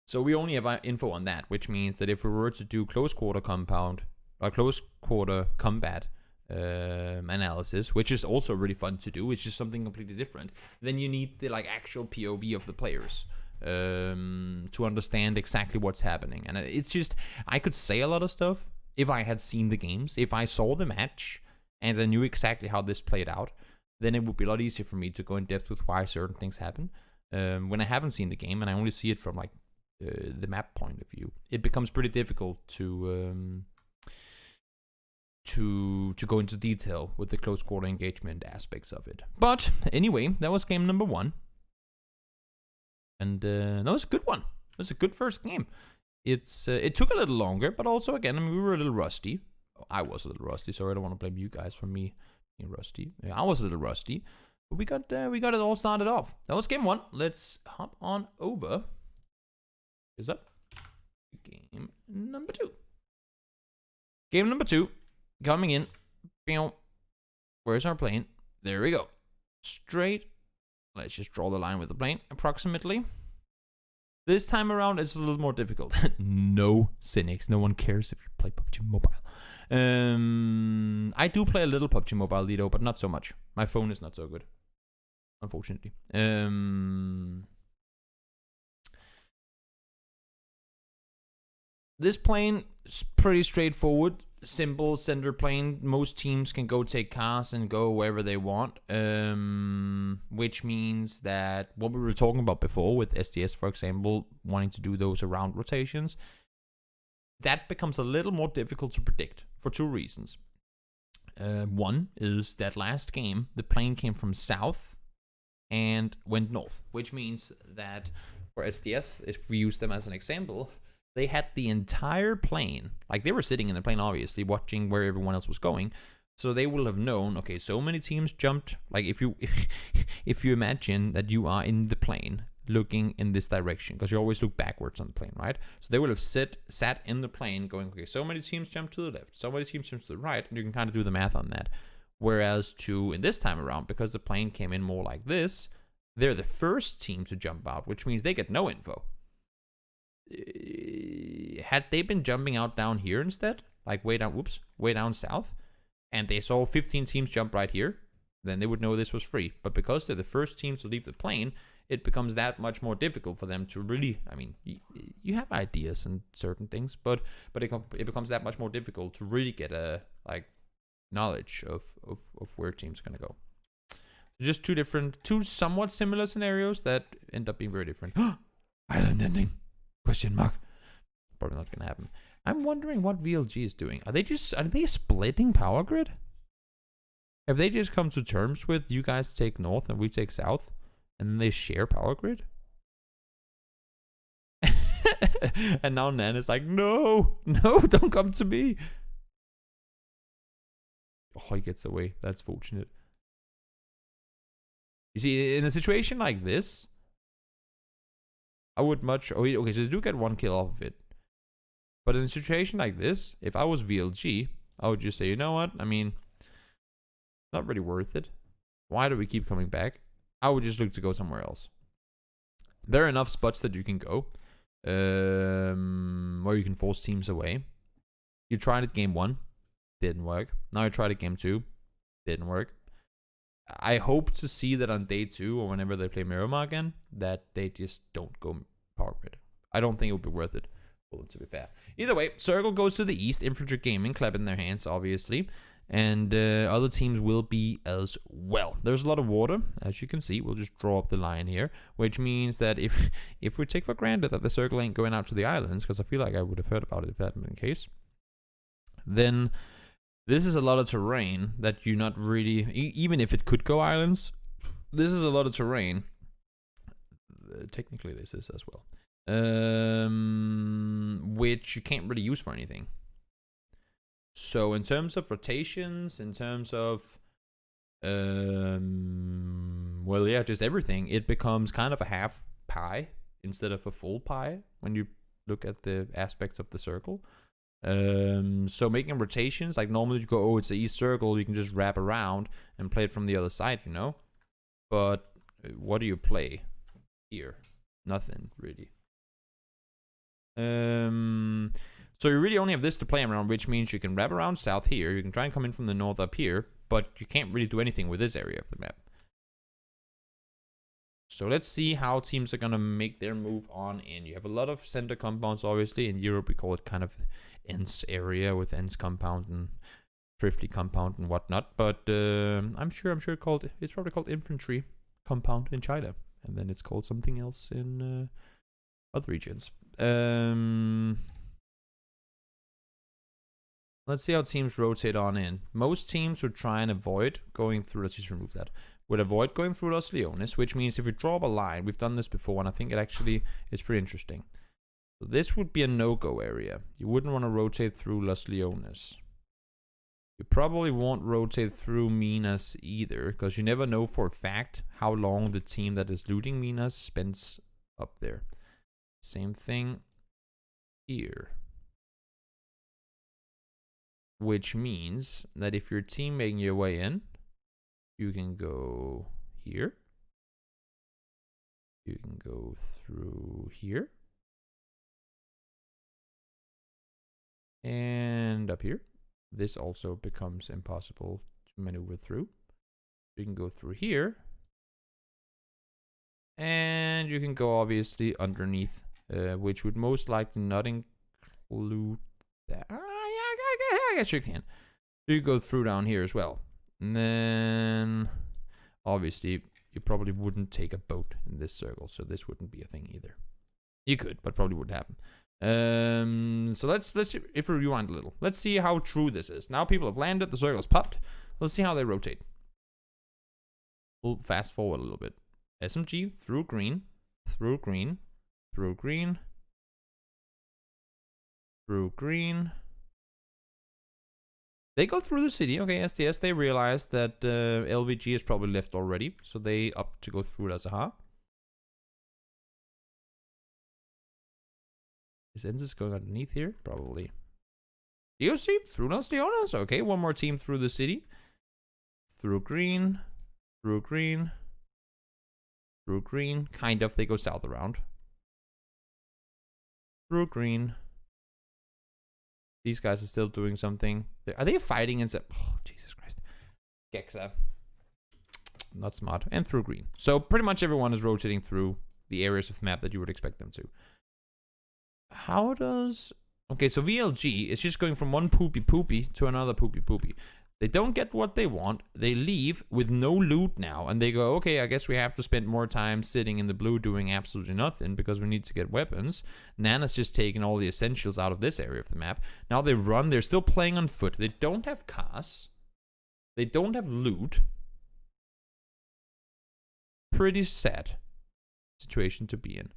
So we only have info on that, which means that if we were to do close quarter compound or close quarter combat analysis, which is also really fun to do, it's just something completely different, then you need the like actual POV of the players to understand exactly what's happening. And it's just, I could say a lot of stuff if I had seen the games, if I saw the match and I knew exactly how this played out, then it would be a lot easier for me to go in depth with why certain things happen. When I haven't seen the game and I only see it from like the map point of view, it becomes pretty difficult to go into detail with the close quarter engagement aspects of it. But anyway, that was game number 1. And that was a good one. It was a good first game. It took a little longer, but also again, I mean, we were a little rusty. I was a little rusty, so I don't want to blame you guys for me being rusty. I was a little rusty, but we got it all started off. That was game 1. Let's hop on over. Is up game number 2. Game number 2 coming in. Where's our plane? There we go. Straight. Let's just draw the line with the plane, approximately. This time around, it's a little more difficult. No cynics. No one cares if you play PUBG Mobile. I do play a little PUBG Mobile, Lido, but not so much. My phone is not so good, unfortunately. This plane is pretty straightforward. Simple center plane. Most teams can go take cars and go wherever they want, which means that what we were talking about before with SDS, for example, wanting to do those around rotations, that becomes a little more difficult to predict for 2 reasons. One is that last game, the plane came from south and went north, which means that for SDS, if we use them as an example, they had the entire plane, like they were sitting in the plane, obviously, watching where everyone else was going. So they will have known, okay, so many teams jumped. Like if you imagine that you are in the plane looking in this direction, because you always look backwards on the plane, right? So they will have sat in the plane going, okay, so many teams jump to the left, so many teams jump to the right, and you can kind of do the math on that. Whereas in this time around, because the plane came in more like this, they're the first team to jump out, which means they get no info. Had they been jumping out down here instead, like way down south, and they saw 15 teams jump right here, then they would know this was free. But because they're the first team to leave the plane, it becomes that much more difficult for them to really, I mean, you have ideas and certain things, but it becomes that much more difficult to really get a, like, knowledge of where teams are going to go. Just two somewhat similar scenarios that end up being very different. Island ending? Question mark. Probably not going to happen. I'm wondering what VLG is doing. Are they splitting power grid? Have they just come to terms with you guys take north and we take south, and then they share power grid? And now Nan is like, no, don't come to me. Oh, he gets away. That's fortunate. You see, in a situation like this, I would much... Okay, so they do get 1 kill off of it. But in a situation like this, if I was VLG, I would just say, you know what? I mean, not really worth it. Why do we keep coming back? I would just look to go somewhere else. There are enough spots that you can go, where you can force teams away. You tried it game 1, didn't work. Now you tried it game 2, didn't work. I hope to see that on day 2 or whenever they play Miramar again, that they just don't go power grid. I don't think it would be worth it, to be fair. Either way, Circle goes to the east, Infantry Gaming clapping their hands, obviously. And other teams will be as well. There's a lot of water, as you can see. We'll just draw up the line here, which means that if we take for granted that the Circle ain't going out to the islands, because I feel like I would have heard about it if that had been the case, then this is a lot of terrain that you're not really... Even if it could go islands, this is a lot of terrain. Technically, this is as well. Which you can't really use for anything. So in terms of rotations, in terms of... well, yeah, just everything. It becomes kind of a half pie instead of a full pie when you look at the aspects of the circle. So making rotations, like normally you go, oh, it's the east circle, you can just wrap around and play it from the other side, you know? But what do you play here? Nothing, really. So you really only have this to play around, which means you can wrap around south here, you can try and come in from the north up here, but you can't really do anything with this area of the map. So let's see how teams are going to make their move on in. You have a lot of center compounds, obviously. In Europe, we call it kind of Ents area with Ents compound and Thrifty compound and whatnot. But I'm sure it's probably called Infantry compound in China. And then it's called something else in other regions. Let's see how teams rotate on in. Most teams would try and avoid going through... Let's just remove that. Would avoid going through Los Leones, which means if we draw up a line, we've done this before, and I think it actually is pretty interesting. So this would be a no-go area. You wouldn't want to rotate through Los Leones. You probably won't rotate through Minas either, because you never know for a fact how long the team that is looting Minas spends up there. Same thing here. Which means that if your team making your way in, you can go here. You can go through here. And up here. This also becomes impossible to maneuver through. You can go through here. And you can go obviously underneath, which would most likely not include that. Yeah, I guess you can. So you go through down here as well. And then, obviously, you probably wouldn't take a boat in this circle, so this wouldn't be a thing either. You could, but probably wouldn't happen. So let's see if we rewind a little. Let's see how true this is. Now people have landed, the circle is popped. Let's see how they rotate. We'll fast forward a little bit. SMG through green, through green, through green, through green. They go through the city. Okay, SDS, they realize that LVG is probably left already, so they opt to go through Lazahar. Is Ensis going underneath here? Probably. DOC through Los Leonas. Okay, one more team through the city. Through green, through green, through green. Kind of, they go south around. Through green. These guys are still doing something. Are they fighting inside? Oh, Jesus Christ. Gexa. Not smart. And through green. So pretty much everyone is rotating through the areas of the map that you would expect them to. How does... Okay, so VLG is just going from one poopy to another poopy. They don't get what they want. They leave with no loot now. And they go, okay, I guess we have to spend more time sitting in the blue doing absolutely nothing because we need to get weapons. Nana's just taken all the essentials out of this area of the map. Now they run. They're still playing on foot. They don't have cars. They don't have loot. Pretty sad situation to be in.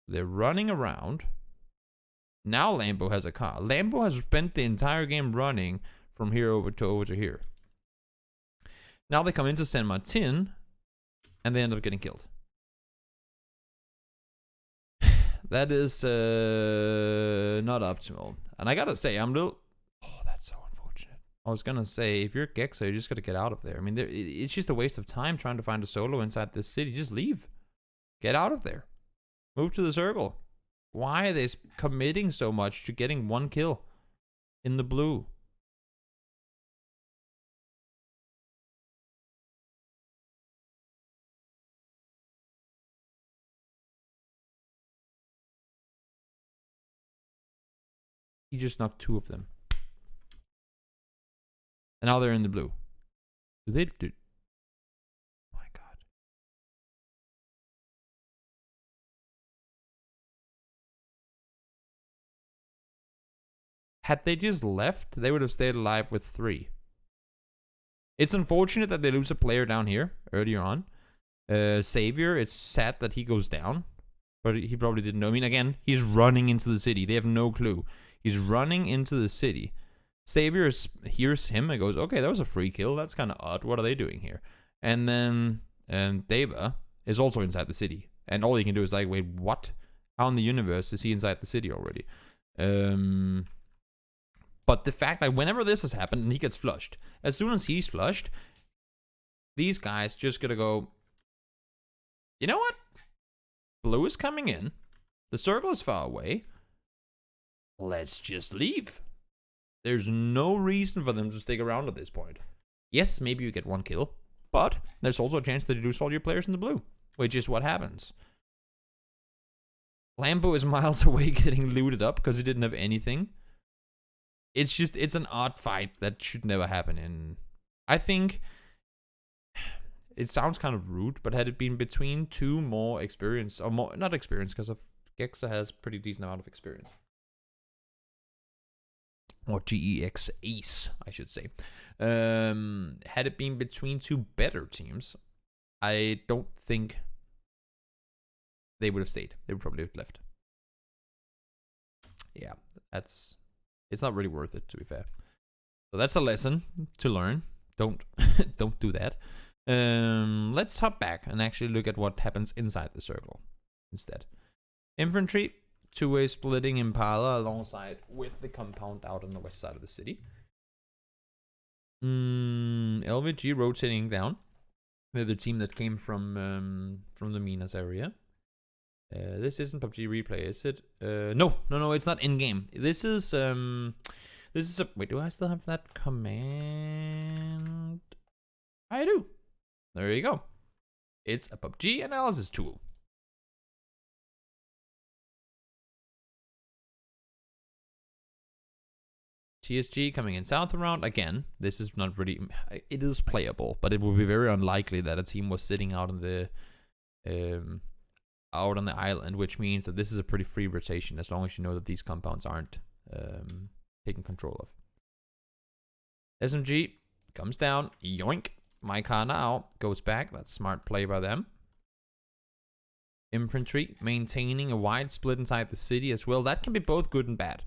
They're running around. Now Lambo has a car. Lambo has spent the entire game running from here over to here. Now they come into San Martin, and they end up getting killed. That is not optimal. And I gotta say, I'm little... Oh, that's so unfortunate. I was gonna say, if you're Gexa, you just gotta get out of there. I mean, it's just a waste of time trying to find a solo inside this city. Just leave. Get out of there. Move to the circle. Why are they committing so much to getting one kill in the blue? He just knocked two of them. And now they're in the blue. Do they do... Oh my god. Had they just left, they would have stayed alive with 3. It's unfortunate that they lose a player down here earlier on. Savior, it's sad that he goes down. But he probably didn't know. I mean, again, he's running into the city. They have no clue. He's running into the city. Savior hears him and goes, okay, that was a free kill. That's kind of odd. What are they doing here? And then Deva is also inside the city. And all he can do is like, wait, what? How in the universe is he inside the city already? But the fact that whenever this has happened and he gets flushed, as soon as he's flushed, these guys just gonna go, you know what? Blue is coming in. The circle is far away. Let's just leave. There's no reason for them to stick around at this point. Yes, maybe you get one kill, but there's also a chance that you lose all your players in the blue, which is what happens. Lambo is miles away getting looted up because he didn't have anything. It's an odd fight that should never happen in... I think... It sounds kind of rude, but had it been between two more experienced... Or more... Not experienced, because Gexa has pretty decent amount of experience. Or GEX Ace, I should say. Had it been between two better teams, I don't think they would have stayed. They would probably have left. Yeah, that's... It's not really worth it, to be fair. So that's a lesson to learn. Don't do that. Let's hop back and actually look at what happens inside the circle instead. Infantry, two-way splitting Impala alongside with the compound out on the west side of the city. LVG rotating down. They're the team that came from the Minas area. This isn't PUBG replay, is it? No, it's not in game. This is a... Wait, do I still have that command? I do. There you go. It's a PUBG analysis tool. TSG coming in south around. Again, this is not really... It is playable, but it would be very unlikely that a team was sitting out in the... out on the island, which means that this is a pretty free rotation as long as you know that these compounds aren't taken control of. SMG comes down, yoink. My car now goes back. That's smart play by them. Infantry maintaining a wide split inside the city as well. That can be both good and bad.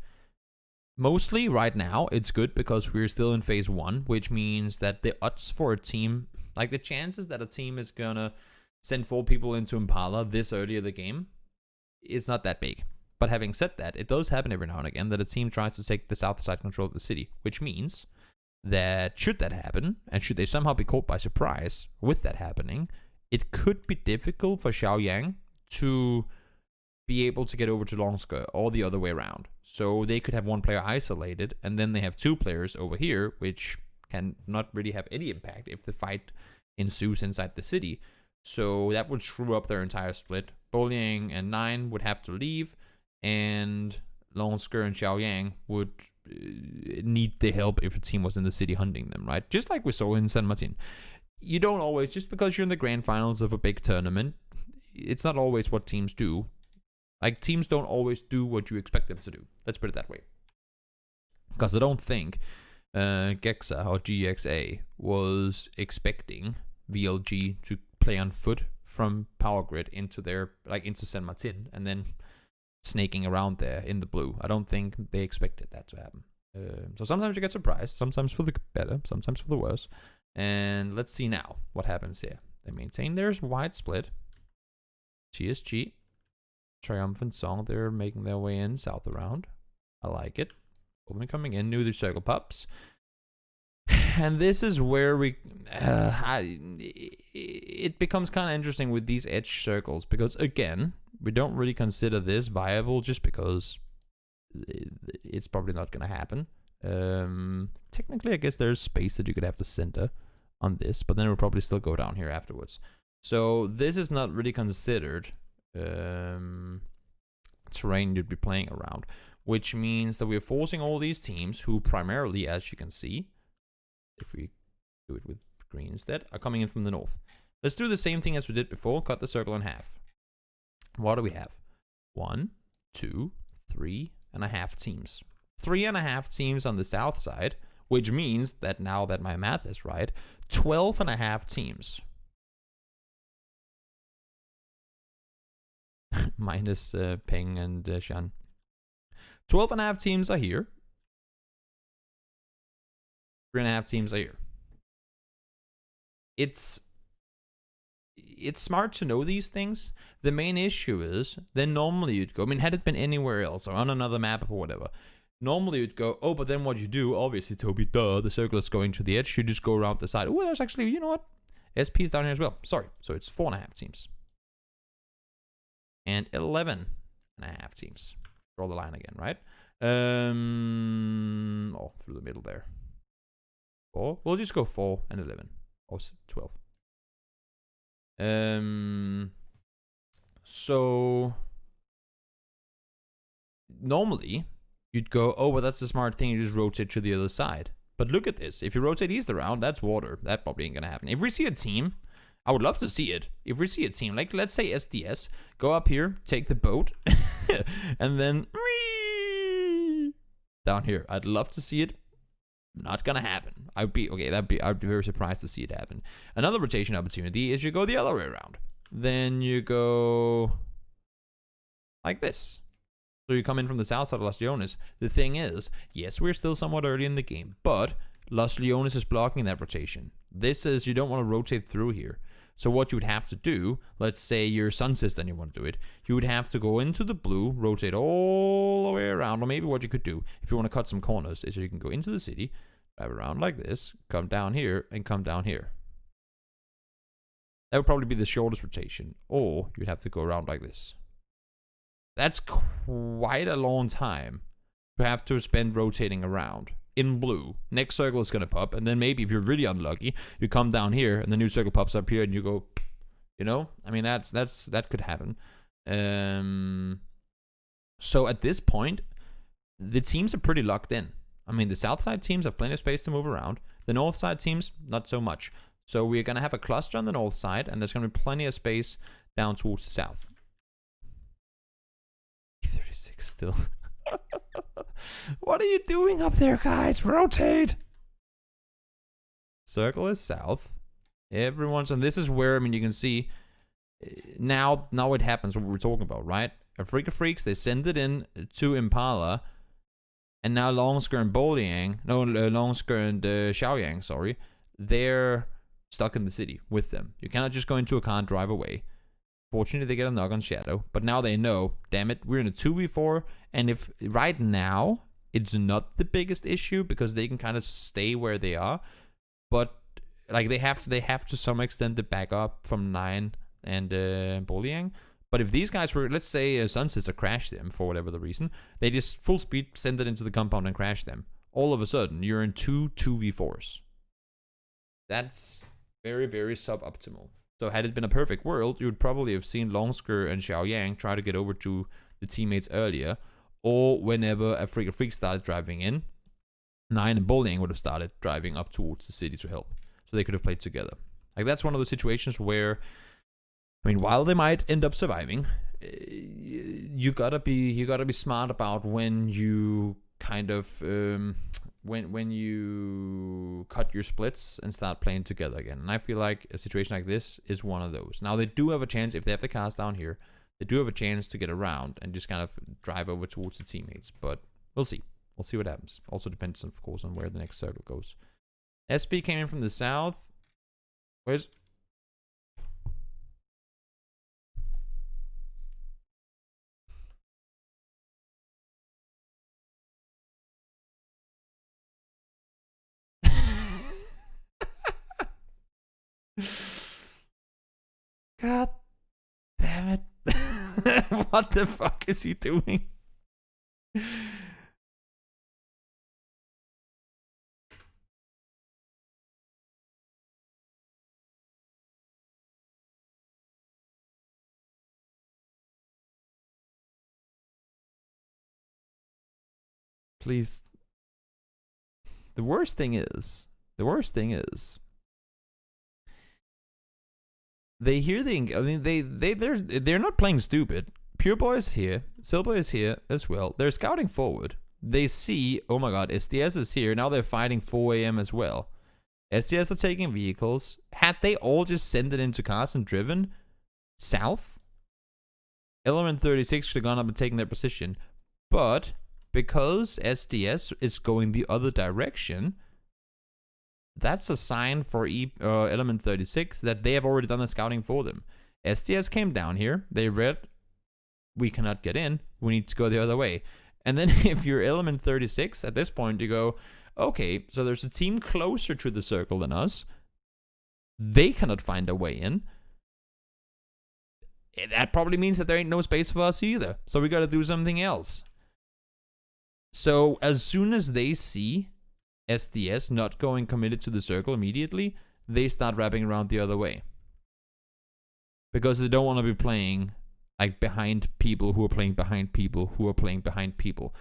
Mostly right now it's good because we're still in phase 1, which means that the odds for a team, like the chances that a team is gonna send 4 people into Impala this early in the game, is not that big. But having said that, it does happen every now and again that a team tries to take the south side control of the city, which means that should that happen, and should they somehow be caught by surprise with that happening, it could be difficult for Xiaoyang to be able to get over to Longsker or the other way around. So they could have one player isolated, and then they have 2 players over here, which can not really have any impact if the fight ensues inside the city. So that would screw up their entire split. Boliang and 9 would have to leave, and Longsker and Xiaoyang would need the help if a team was in the city hunting them, right? Just like we saw in San Martin. You don't always, just because you're in the grand finals of a big tournament, it's not always what teams do. Like, teams don't always do what you expect them to do. Let's put it that way. Because I don't think Gexa or GXA was expecting VLG to play on foot from Power Grid into their, like, into San Martin and then snaking around there in the blue. I don't think they expected that to happen. So sometimes you get surprised, sometimes for the better, sometimes for the worse. And let's see now what happens here. They maintain their wide split. TSG, Triumphant Song, they're making their way in south around. I like it. Open coming in, new the circle pups. And this is where we it becomes kind of interesting with these edge circles, because again, we don't really consider this viable just because it's probably not going to happen. Technically, I guess there's space that you could have the center on this, but then it will probably still go down here afterwards. So this is not really considered terrain you'd be playing around, which means that we're forcing all these teams who primarily, as you can see, if we do it with green instead, are coming in from the north. Let's do the same thing as we did before, cut the circle in half. What do we have? 1, 2, 3.5 teams. 3.5 teams on the south side, which means that now that my math is right, 12.5 teams. Minus Peng and Shan. 12.5 teams are here. 3.5 teams are here. It's smart to know these things. The main issue is, then normally you'd go, I mean, had it been anywhere else or on another map or whatever, normally you'd go, oh, but then what you do, obviously, Toby, duh, the circle is going to the edge, you just go around the side. Oh, there's actually, you know what? SP's down here as well. Sorry. So it's 4.5 teams. And 11.5 teams. Draw the line again, right? Oh, through the middle there. 4. We'll just go 4 and 11. Or 12. So normally you'd go, oh, well, that's a smart thing. You just rotate to the other side. But look at this. If you rotate east around, that's water. That probably ain't gonna happen. If we see a team, I would love to see it. If we see a team, like let's say SDS, go up here, take the boat, and then down here. I'd love to see it. Not gonna happen. I'd be very surprised to see it happen. Another rotation opportunity is you go the other way around. Then you go like this. So you come in from the south side of Los Leones. The thing is, yes, we're still somewhat early in the game, but Los Leones is blocking that rotation. This is, you don't want to rotate through here. So what you would have to do, let's say you're Sun Sister and you want to do it, you would have to go into the blue, rotate all the way around, or maybe what you could do, if you want to cut some corners, is you can go into the city, drive around like this, come down here, and come down here. That would probably be the shortest rotation, or you'd have to go around like this. That's quite a long time to have to spend rotating around. In blue, next circle is going to pop, and then maybe if you're really unlucky, you come down here, and the new circle pops up here, and you go, you know? I mean, that could happen. So at this point, the teams are pretty locked in. I mean, the south side teams have plenty of space to move around. The north side teams, not so much. So we're going to have a cluster on the north side, and there's going to be plenty of space down towards the south. 36 still. What are you doing up there, guys? Rotate. Circle is south. Everyone's, and this is where, I mean, you can see now it happens what we're talking about, right? Afrika Freaks, they send it in to Impala, and now Longsker and Longsker and Xiaoyang, sorry, they're stuck in the city with them. You cannot just go into a car and drive away. Fortunately, they get a knock on Shadow, but now they know, damn it, we're in a 2v4, and if right now it's not the biggest issue because they can kind of stay where they are, but like they have to some extent to back up from 9 and Boliang. But if these guys were, let's say Sun Sister crashed them for whatever the reason, they just full speed send it into the compound and crash them. All of a sudden, you're in 2v4s. That's very, very suboptimal. So had it been a perfect world, you would probably have seen Longsker and Xiaoyang try to get over to the teammates earlier, or whenever a Freak started driving in, 9 and Boliang would have started driving up towards the city to help. So they could have played together. Like, that's one of those situations where, I mean, while they might end up surviving, you gotta be smart about when you kind of when you cut your splits and start playing together again. And I feel like a situation like this is one of those. Now they do have a chance, if they have the cars down here, they do have a chance to get around and just kind of drive over towards the teammates. But we'll see. We'll see what happens. Also depends, of course, on where the next circle goes. SB came in from the south. Where's... God damn it. What the fuck is he doing? Please. The worst thing is, they hear the, I mean, they're not playing stupid. Pure Boy is here, Silver is here as well. They're scouting forward. They see, oh my god, SDS is here. Now they're fighting 4 a.m. as well. SDS are taking vehicles. Had they all just sent it into cars and driven south, Element 36 should have gone up and taken their position. But because SDS is going the other direction, that's a sign for Element 36 that they have already done the scouting for them. SDS came down here. They read, we cannot get in. We need to go the other way. And then if you're Element 36, at this point you go, okay, so there's a team closer to the circle than us. They cannot find a way in. That probably means that there ain't no space for us either. So we got to do something else. So as soon as they see SDS not going committed to the circle immediately, they start wrapping around the other way. Because they don't want to be playing like behind people who are playing behind people who are playing behind people.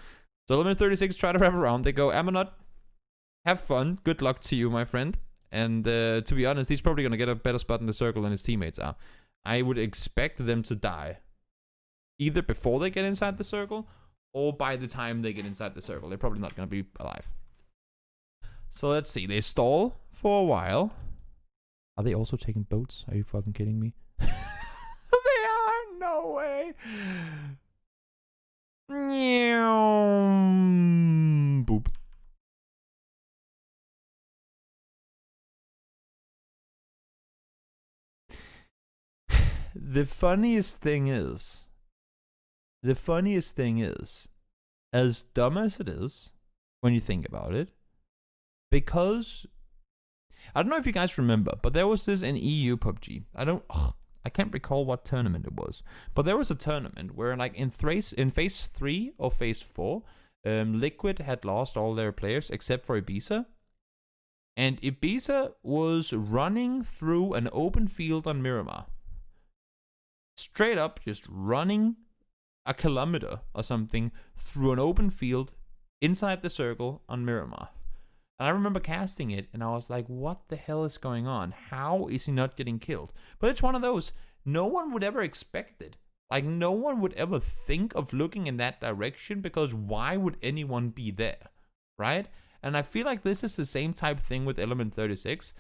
So Element 36 try to wrap around. They go, Amonot, have fun. Good luck to you, my friend. And to be honest, he's probably going to get a better spot in the circle than his teammates are. I would expect them to die either before they get inside the circle or by the time they get inside the circle. They're probably not going to be alive. So let's see. They stall for a while. Are they also taking boats? Are you fucking kidding me? They are. No way. Boop. The funniest thing is, as dumb as it is, when you think about it, because, I don't know if you guys remember, but there was this in EU PUBG. I can't recall what tournament it was, but there was a tournament where, like, in phase 3 or phase 4, Liquid had lost all their players except for Ibiza. And Ibiza was running through an open field on Miramar. Straight up, just running a kilometer or something through an open field inside the circle on Miramar. And I remember casting it, and I was like, what the hell is going on? How is he not getting killed? But it's one of those, no one would ever expect it. Like, no one would ever think of looking in that direction, because why would anyone be there, right? And I feel like this is the same type thing with Element 36.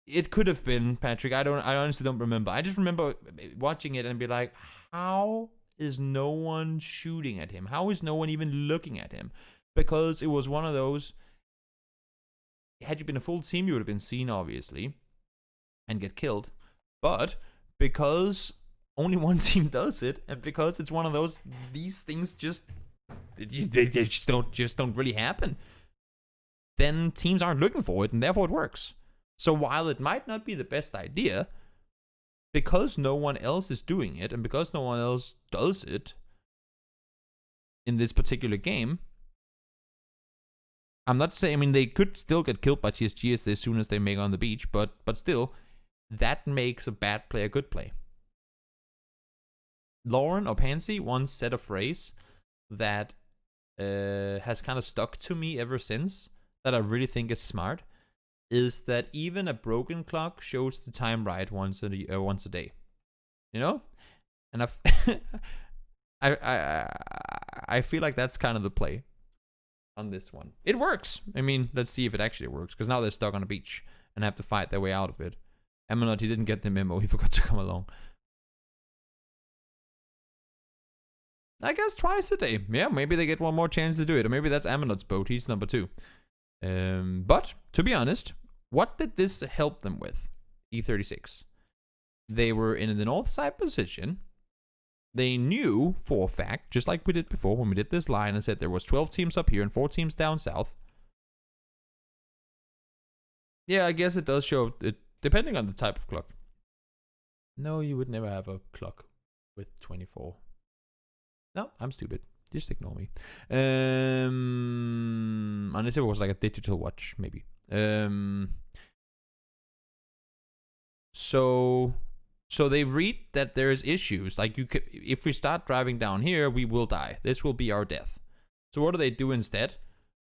It could have been, Patrick. I honestly don't remember. I just remember watching it and be like, how is no one shooting at him? How is no one even looking at him? Because it was one of those, had you been a full team, you would have been seen, obviously, and get killed. But because only one team does it, and because it's one of those, these things they just don't really happen, then teams aren't looking for it, and therefore it works. So while it might not be the best idea, because no one else is doing it, and because no one else does it in this particular game, I'm not saying, I mean, they could still get killed by TSG as soon as they make on the beach, but still, that makes a bad play a good play. Lauren or Pansy once said a phrase that has kind of stuck to me ever since, that I really think is smart, is that even a broken clock shows the time right once a day. You know? And I feel like that's kind of the play on this one. It works. I mean, let's see if it actually works, because now they're stuck on a beach and have to fight their way out of it. Amanot, he didn't get the memo. He forgot to come along. I guess twice a day. Yeah, maybe they get one more chance to do it. Or maybe that's Amanot's boat. He's number 2. But, to be honest, what did this help them with? E36. They were in the north side position. They knew for a fact, just like we did before when we did this line and said there was 12 teams up here and 4 teams down south. Yeah, I guess it does show it, depending on the type of clock. No, you would never have a clock with 24. No, I'm stupid. Just ignore me. Unless it was like a digital watch, maybe. So they read that there's issues. Like, if we start driving down here, we will die. This will be our death. So what do they do instead?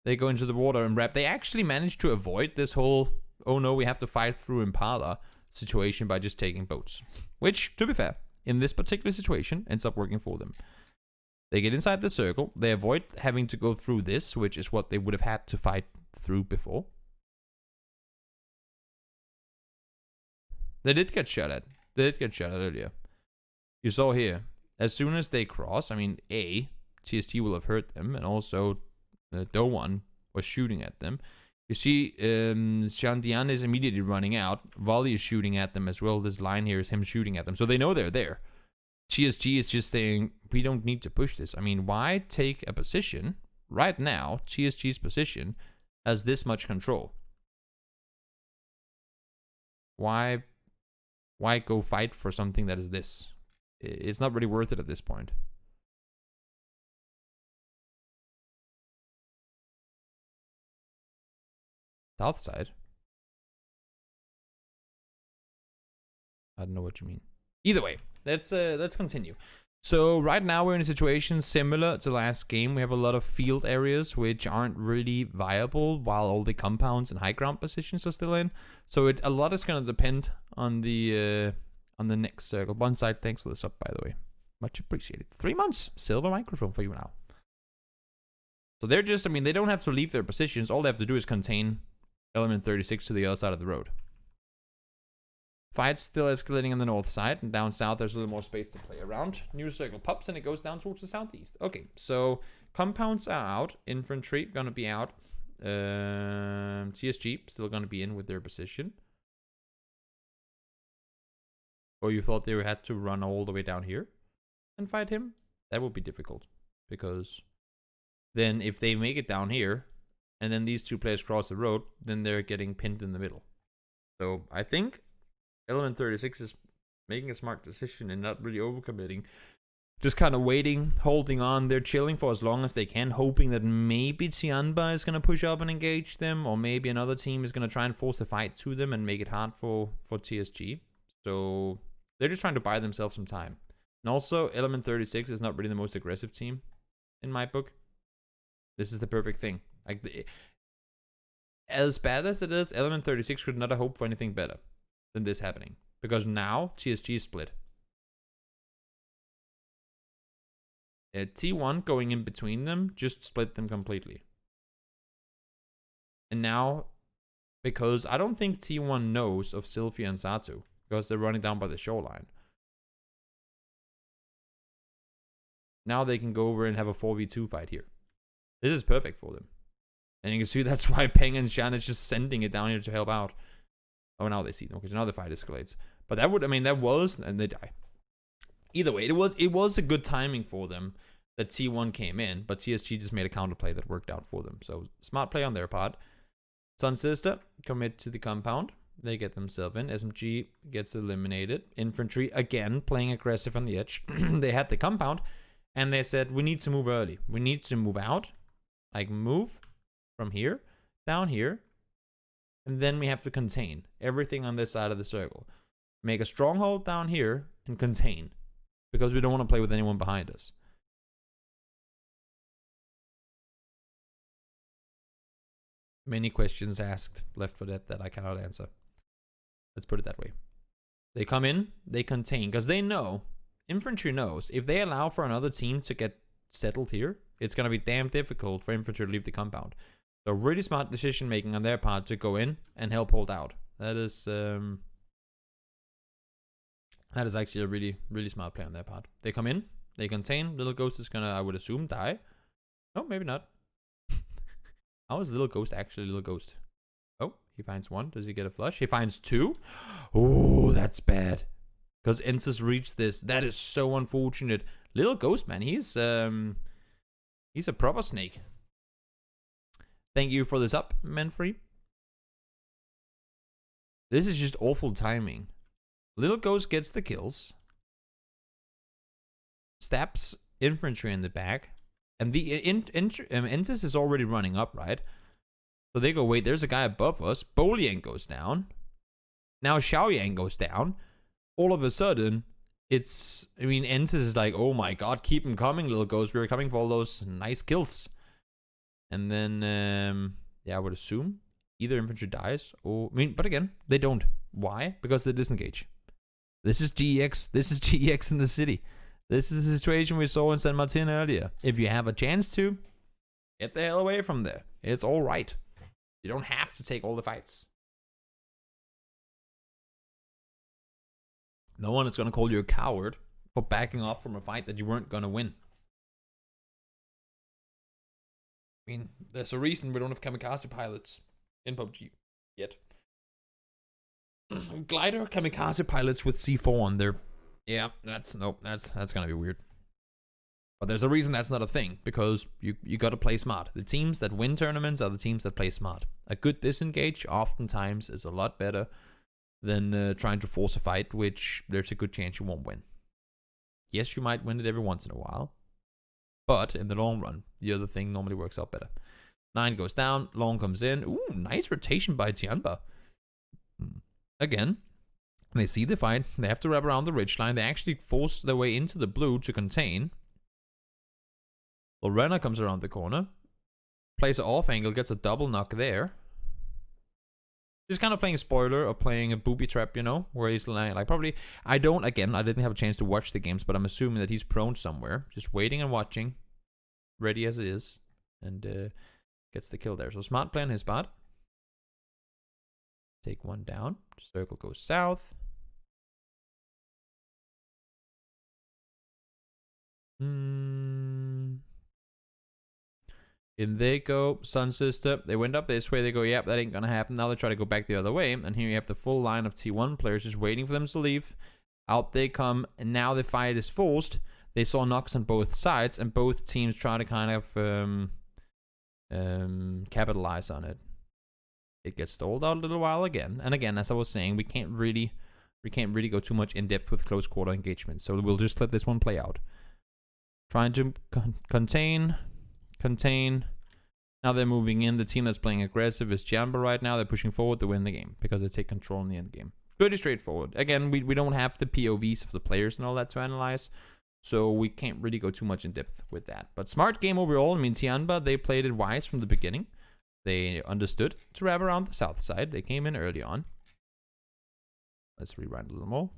They go into the water and wrap. They actually managed to avoid this whole, oh no, we have to fight through Impala situation by just taking boats. Which, to be fair, in this particular situation, ends up working for them. They get inside the circle. They avoid having to go through this, which is what they would have had to fight through before. They did get shot at. They did get shot at earlier. You saw here, as soon as they cross, I mean, TST will have hurt them, and also Doan was shooting at them. You see, Shandian is immediately running out. Volley is shooting at them as well. This line here is him shooting at them. So they know they're there. TSG is just saying, we don't need to push this. I mean, why take a position right now? TSG's position has this much control. Why go fight for something that is this? It's not really worth it at this point. South side? I don't know what you mean. Either way, let's continue. So right now we're in a situation similar to last game. We have a lot of field areas which aren't really viable, while all the compounds and high ground positions are still in. So a lot is going to depend on the next circle. Bonside, thanks for the sub, by the way. Much appreciated. 3 months. Silver microphone for you now. So they're just, I mean, they don't have to leave their positions. All they have to do is contain Element 36 to the other side of the road. Fight's still escalating on the north side, and down south there's a little more space to play around. New circle pops and it goes down towards the southeast. Okay, so compounds are out. Infantry gonna be out. TSG still gonna be in with their position. Or you thought they had to run all the way down here and fight him? That would be difficult, because then if they make it down here and then these two players cross the road, then they're getting pinned in the middle. So I think Element 36 is making a smart decision and not really overcommitting. Just kind of waiting, holding on. They're chilling for as long as they can, hoping that maybe Tianba is going to push up and engage them, or maybe another team is going to try and force the fight to them and make it hard for TSG. So they're just trying to buy themselves some time. And also, Element 36 is not really the most aggressive team in my book. This is the perfect thing. Like, as bad as it is, Element 36 could not have hoped for anything better than this happening, because now TSG is split. T1 going in between them just split them completely. And now, because I don't think T1 knows of Sylphia and Satu, because they're running down by the shoreline. Now they can go over and have a 4v2 fight here. This is perfect for them. And you can see that's why Peng and Shan is just sending it down here to help out. Oh, now they see them, because now the fight escalates. But that would, I mean, that was, and they die. Either way, it was a good timing for them that T1 came in, but TSG just made a counterplay that worked out for them. So, smart play on their part. Sun Sister commit to the compound. They get themselves in. SMG gets eliminated. Infantry, again, playing aggressive on the edge. They had the compound, and they said, we need to move early. We need to move out. Like, move from here, down here, and then we have to contain everything on this side of the circle. Make a stronghold down here and contain, because we don't want to play with anyone behind us. Many questions asked left for that I cannot answer. Let's put it that way. They come in, they contain, because they know, infantry knows, if they allow for another team to get settled here, it's going to be damn difficult for infantry to leave the compound. So really smart decision making on their part to go in and help hold out. That is actually a really, really smart play on their part. They come in, they contain. Little Ghost is gonna, I would assume, die. No, maybe not. How is Little Ghost actually Little Ghost? Oh, he finds one. Does he get a flush? He finds two. Oh, that's bad. Because Ensis reached this. That is so unfortunate. Little Ghost, man, he's a proper snake. Thank you for this up, Manfrey. This is just awful timing. Little Ghost gets the kills. Stabs infantry in the back. And the Ensis is already running up, right? So they go, wait, there's a guy above us. Bolian goes down. Now Xiaoyang goes down. All of a sudden, it's, I mean, Ensis is like, oh my god, keep him coming, Little Ghost. We're coming for all those nice kills. And then, yeah, I would assume either infantry dies or, I mean, but again, they don't. Why? Because they disengage. This is GEX. This is GEX in the city. This is the situation we saw in San Martin earlier. If you have a chance to, get the hell away from there. It's all right. You don't have to take all the fights. No one is going to call you a coward for backing off from a fight that you weren't going to win. I mean, there's a reason we don't have kamikaze pilots in PUBG yet. Glider kamikaze pilots with C4 on there. Yeah, that's gonna be weird. But there's a reason that's not a thing, because you gotta play smart. The teams that win tournaments are the teams that play smart. A good disengage oftentimes is a lot better than trying to force a fight, which there's a good chance you won't win. Yes, you might win it every once in a while, but in the long run, the other thing normally works out better. 9 goes down, Long comes in. Ooh, nice rotation by Tianba. Again, they see the fight. They have to wrap around the ridgeline. They actually force their way into the blue to contain. Lorena comes around the corner. Plays an off angle, gets a double knock there. Just kind of playing a spoiler or playing a booby trap, you know, where he's like probably, I didn't have a chance to watch the games, but I'm assuming that he's prone somewhere, just waiting and watching, ready as it is, and gets the kill there. So smart play on his part. Take one down. Circle goes south. In they go, Sun Sister. They went up this way. They go, yep, that ain't gonna happen. Now they try to go back the other way. And here you have the full line of T1 players just waiting for them to leave. Out they come. And now the fight is forced. They saw knocks on both sides. And both teams try to kind of capitalize on it. It gets stalled out a little while again. And again, as I was saying, we can't really go too much in depth with close quarter engagement. So we'll just let this one play out. Trying to contain. Now they're moving in. The team that's playing aggressive is Jamba right now. They're pushing forward to win the game because they take control in the end game. Pretty straightforward. Again, we don't have the POVs of the players and all that to analyze. So we can't really go too much in depth with that. But smart game overall. I mean, Tianba, they played it wise from the beginning. They understood to wrap around the south side. They came in early on. Let's rewind a little more.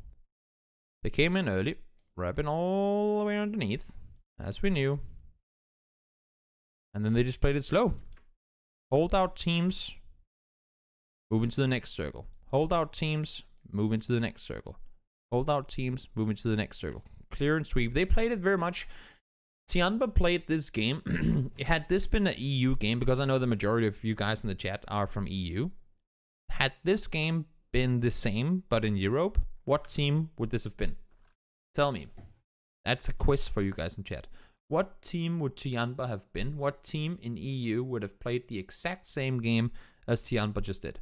They came in early, wrapping all the way underneath. as we knew. And then they just played it slow. Hold out teams, move into the next circle. Hold out teams, move into the next circle. Hold out teams, move into the next circle. Clear and sweep. They played it very much. Tianba played this game. Had this been an EU game, because I know the majority of you guys in the chat are from EU. Had this game been the same, but in Europe, what team would this have been? Tell me. That's a quiz for you guys in chat. What team would Tianba have been? What team in EU would have played the exact same game as Tianba just did?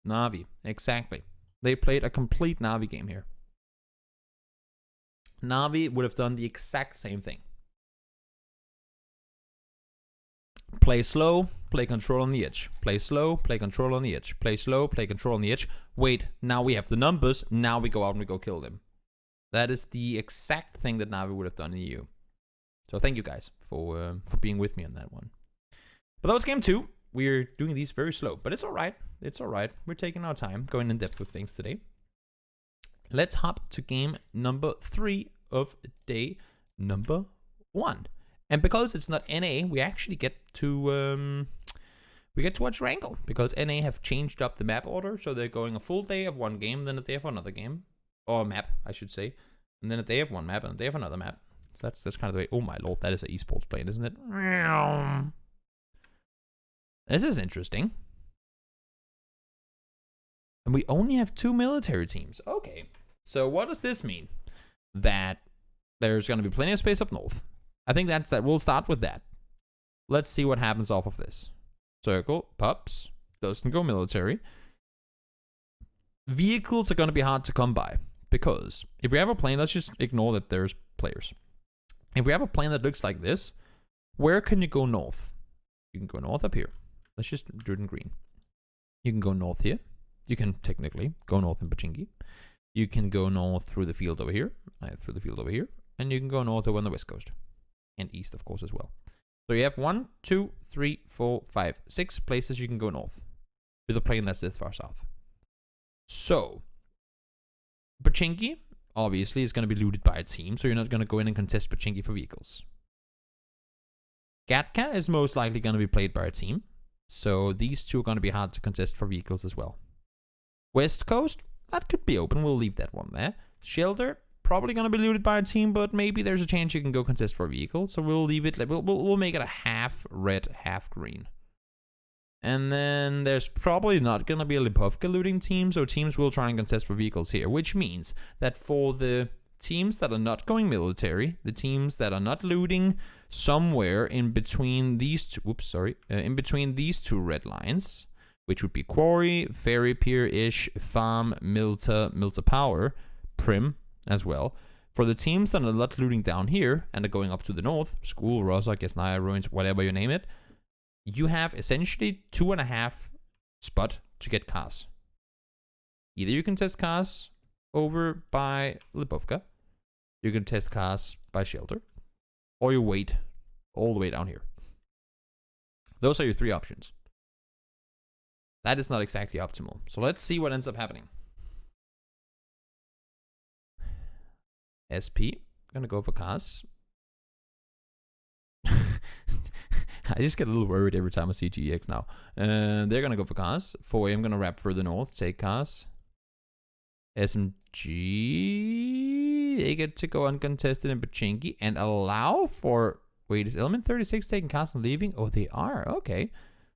Navi, exactly. They played a complete Navi game here. Navi would have done the exact same thing. Play slow, play control on the edge. Play slow, play control on the edge. Play slow, play control on the edge. Wait, now we have the numbers. Now we go out and we go kill them. That is the exact thing that Navi would have done in EU. So thank you guys for being with me on that one. But that was game 2. We're doing these very slow, but it's all right. It's all right. We're taking our time, going in depth with things today. Let's hop to game number 3 of day number 1. And because it's not NA, we actually get to watch Erangel, because NA have changed up the map order, so they're going a full day of one game, then a day of another game, or map, I should say, and then a day of one map and a day of another map. So that's kind of the way. Oh my lord, that is an esports plane, isn't it? This is interesting. And we only have 2 military teams. Okay. So what does this mean? That there's going to be plenty of space up north. I think that we'll start with that. Let's see what happens off of this. Circle, pups, doesn't go military. Vehicles are going to be hard to come by, because if we have a plane, let's just ignore that there's players. If we have a plane that looks like this, where can you go north? You can go north up here. Let's just do it in green. You can go north here. You can technically go north in Pachinki. You can go north through the field over here, and you can go north over on the west coast. And east, of course, as well. So you have 1, 2, 3, 4, 5, 6 places you can go north with a plane that's this far south. So, Pachinki, obviously, is going to be looted by a team, so you're not going to go in and contest Pachinki for vehicles. Gatka is most likely going to be played by a team, so these two are going to be hard to contest for vehicles as well. West Coast, that could be open. We'll leave that one there. Shelter, probably going to be looted by a team, but maybe there's a chance you can go contest for a vehicle. So we'll leave it, we'll make it a half red, half green. And then there's probably not going to be a Lipovka looting team, so teams will try and contest for vehicles here, which means that for the teams that are not going military, the teams that are not looting somewhere in between these two, in between these two red lines, which would be Quarry, Ferry Pier-ish, Farm, Milta Power, Prim as well. For the teams that are not looting down here and are going up to the north, School, Rosa, Gesnaya, Ruins, whatever you name it, you have essentially 2.5 spot to get cars. Either you can test cars over by Lipovka, you can test cars by Shelter, or you wait all the way down here. Those are your 3 options. That is not exactly optimal. So let's see what ends up happening. SP, gonna go for cars. I just get a little worried every time I see GX now. They're gonna go for cars. 4AM gonna wrap further north, take cars. SMG, they get to go uncontested in Pachinki and allow for, wait, is Element 36 taking cars and leaving? Oh, they are, okay.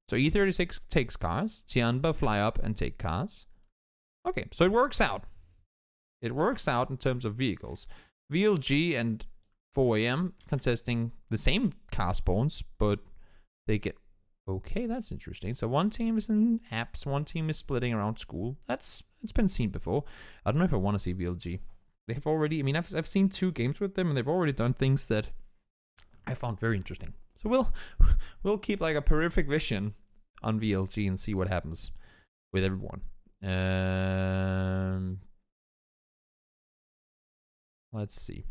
So E36 takes cars, Tianba fly up and take cars. Okay, so it works out. It works out in terms of vehicles. VLG and 4AM contesting the same car spawns, but they get... Okay, that's interesting. So one team is in apps, one team is splitting around school. It's been seen before. I don't know if I want to see VLG. They've already... I mean, I've seen 2 games with them, and they've already done things that I found very interesting. So we'll keep like a peripheral vision on VLG and see what happens with everyone. Let's see.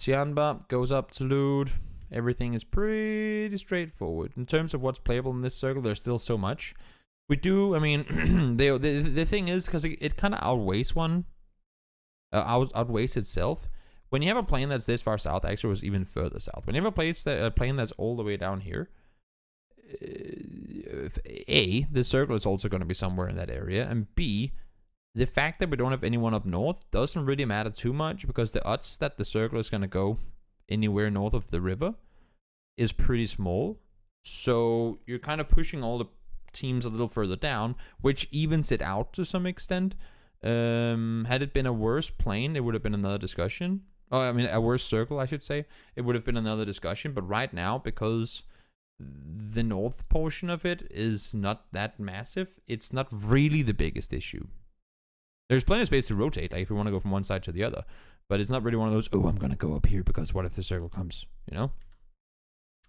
Tianba goes up to loot. Everything is pretty straightforward. In terms of what's playable in this circle, there's still so much. We do, I mean, the thing is, because it kind of outweighs outweighs itself. When you have a plane that's this far south, actually it was even further south. When you have a plane that's all the way down here, A, the circle is also going to be somewhere in that area, and B, the fact that we don't have anyone up north doesn't really matter too much, because the odds that the circle is going to go anywhere north of the river is pretty small. So you're kind of pushing all the teams a little further down, which evens it out to some extent. Had it been a worse plane, it would have been another discussion. Oh, I mean, a worse circle, I should say. It would have been another discussion. But right now, because the north portion of it is not that massive, it's not really the biggest issue. There's plenty of space to rotate, like if we want to go from one side to the other. But it's not really one of those, oh, I'm going to go up here because what if the circle comes, you know?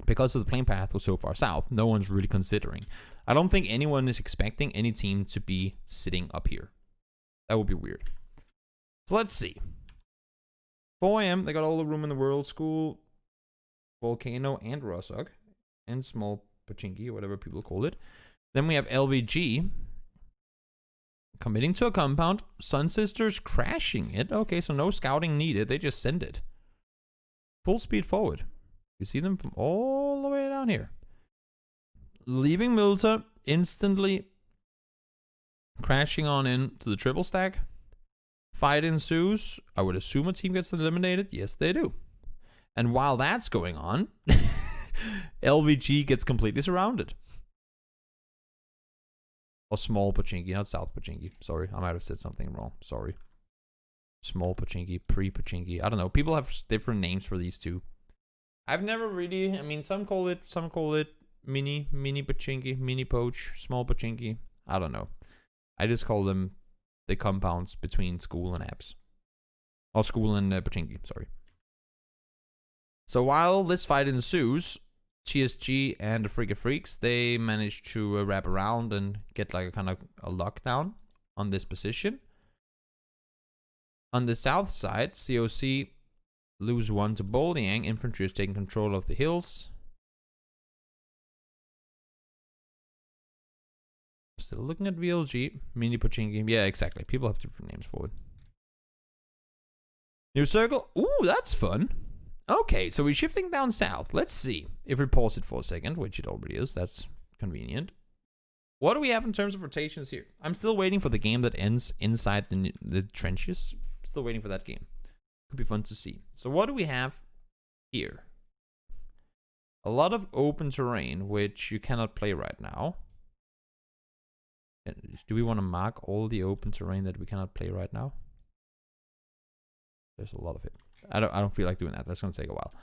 Because of the plane path was so far south, no one's really considering. I don't think anyone is expecting any team to be sitting up here. That would be weird. So let's see. 4 a.m. They got all the room in the world. School, Volcano, and Rosok. And Small Pachinki, or whatever people call it. Then we have LVG committing to a compound. Sun Sisters crashing it. Okay, so no scouting needed. They just send it. Full speed forward. You see them from all the way down here. Leaving Milta, instantly crashing on in to the triple stack. Fight ensues. I would assume a team gets eliminated. Yes, they do. And while that's going on, LVG gets completely surrounded. Or Small Pachinki, not South Pachinki. Sorry, I might have said something wrong. Sorry. Small Pachinki, Pre-Pachinki. I don't know. People have different names for these two. I've never really, I mean, some call it mini Pachinki, mini Poach, Small Pachinki. I don't know. I just call them the compounds between school and apps. Or school and Pachinki, sorry. So while this fight ensues, TSG and the Freaka Freaks, they manage to wrap around and get like a kind of a lockdown on this position. On the south side, COC lose 1 to Boliang. Infantry is taking control of the hills. Still looking at VLG. Mini Pachinki. Yeah, exactly. People have different names for it. New circle. Ooh, that's fun. Okay, so we're shifting down south. Let's see if we pause it for a second, which it already is. That's convenient. What do we have in terms of rotations here? I'm still waiting for the game that ends inside the trenches. Still waiting for that game. Could be fun to see. So what do we have here? A lot of open terrain, which you cannot play right now. Do we want to mark all the open terrain that we cannot play right now? There's a lot of it. I don't feel like doing that. That's gonna take a while.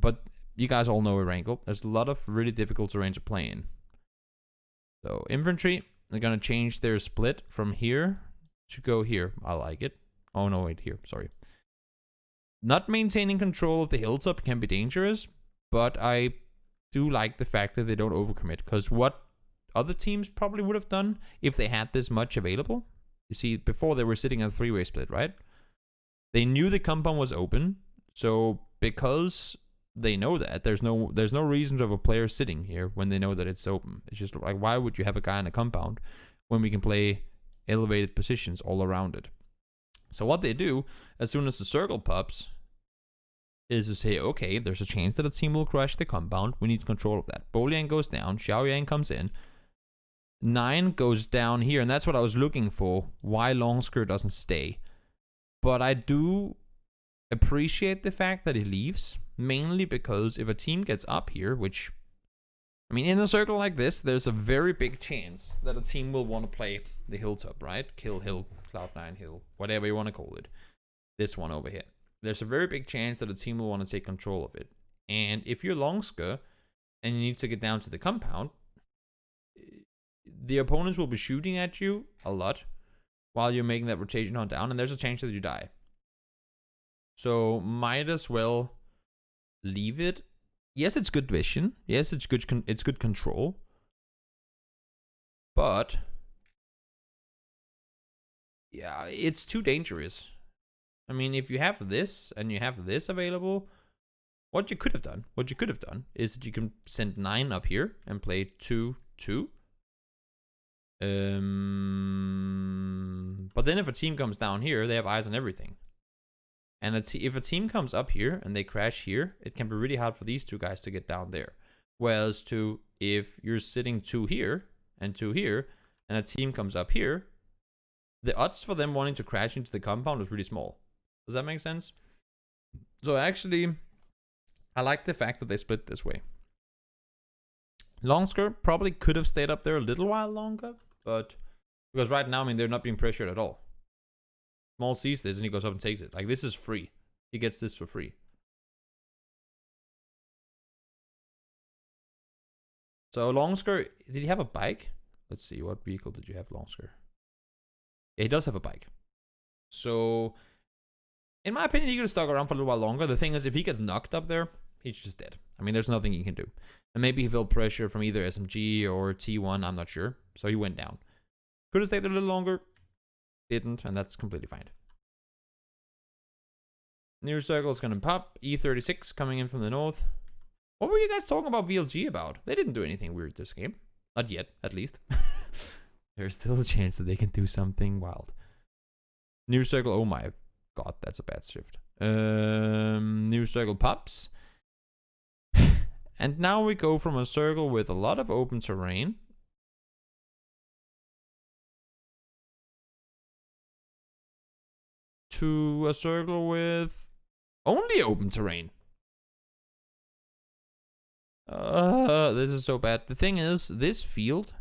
But you guys all know Erangel. There's a lot of really difficult terrain to play in. So infantry, they're gonna change their split from here to go here. I like it. Oh no, wait, here. Sorry. Not maintaining control of the hilltop can be dangerous, but I do like the fact that they don't overcommit. Because what other teams probably would have done if they had this much available. You see, before they were sitting on a 3-way split, right? They knew the compound was open, so because they know that, there's no reason to have a player sitting here when they know that it's open. It's just like, why would you have a guy in a compound when we can play elevated positions all around it? So what they do, as soon as the circle pops, is to say, okay, there's a chance that a team will crush the compound. We need control of that. Boliang goes down, Xiaoyang comes in, 9 goes down here, and that's what I was looking for, why Longsker doesn't stay. But I do appreciate the fact that he leaves, mainly because if a team gets up here, which, I mean, in a circle like this, there's a very big chance that a team will want to play the hilltop, right? Kill Hill, Cloud9 Hill, whatever you want to call it. This one over here. There's a very big chance that a team will want to take control of it. And if you're Longsker and you need to get down to the compound, the opponents will be shooting at you a lot while you're making that rotation on down, and there's a chance that you die. So might as well leave it. Yes, it's good vision. Yes, it's good control. But yeah, it's too dangerous. I mean, if you have this and you have this available, what you could have done is that you can send 9 up here and play 2-2 But then if a team comes down here, they have eyes on everything. And if a team comes up here and they crash here, it can be really hard for these two guys to get down there. Whereas if you're sitting 2 here and 2 here, and a team comes up here, the odds for them wanting to crash into the compound is really small. Does that make sense? So actually, I like the fact that they split this way. Longsker probably could have stayed up there a little while longer, but because right now, I mean, they're not being pressured at all. Small sees this and he goes up and takes it. Like, this is free. He gets this for free. So Longsker, did he have a bike? Let's see, what vehicle did you have, Longsker? Yeah, he does have a bike. So, in my opinion, he could have stuck around for a little while longer. The thing is, if he gets knocked up there, he's just dead. I mean, there's nothing he can do. And maybe he felt pressure from either SMG or T1, I'm not sure. So he went down. Could have stayed a little longer. Didn't, and that's completely fine. New circle is gonna pop. E36 coming in from the north. What were you guys talking about VLG about? They didn't do anything weird this game. Not yet, at least. There's still a chance that they can do something wild. New circle, oh my god, that's a bad shift. New circle pops. And now we go from a circle with a lot of open terrain to a circle with only open terrain. This is so bad. The thing is, this field,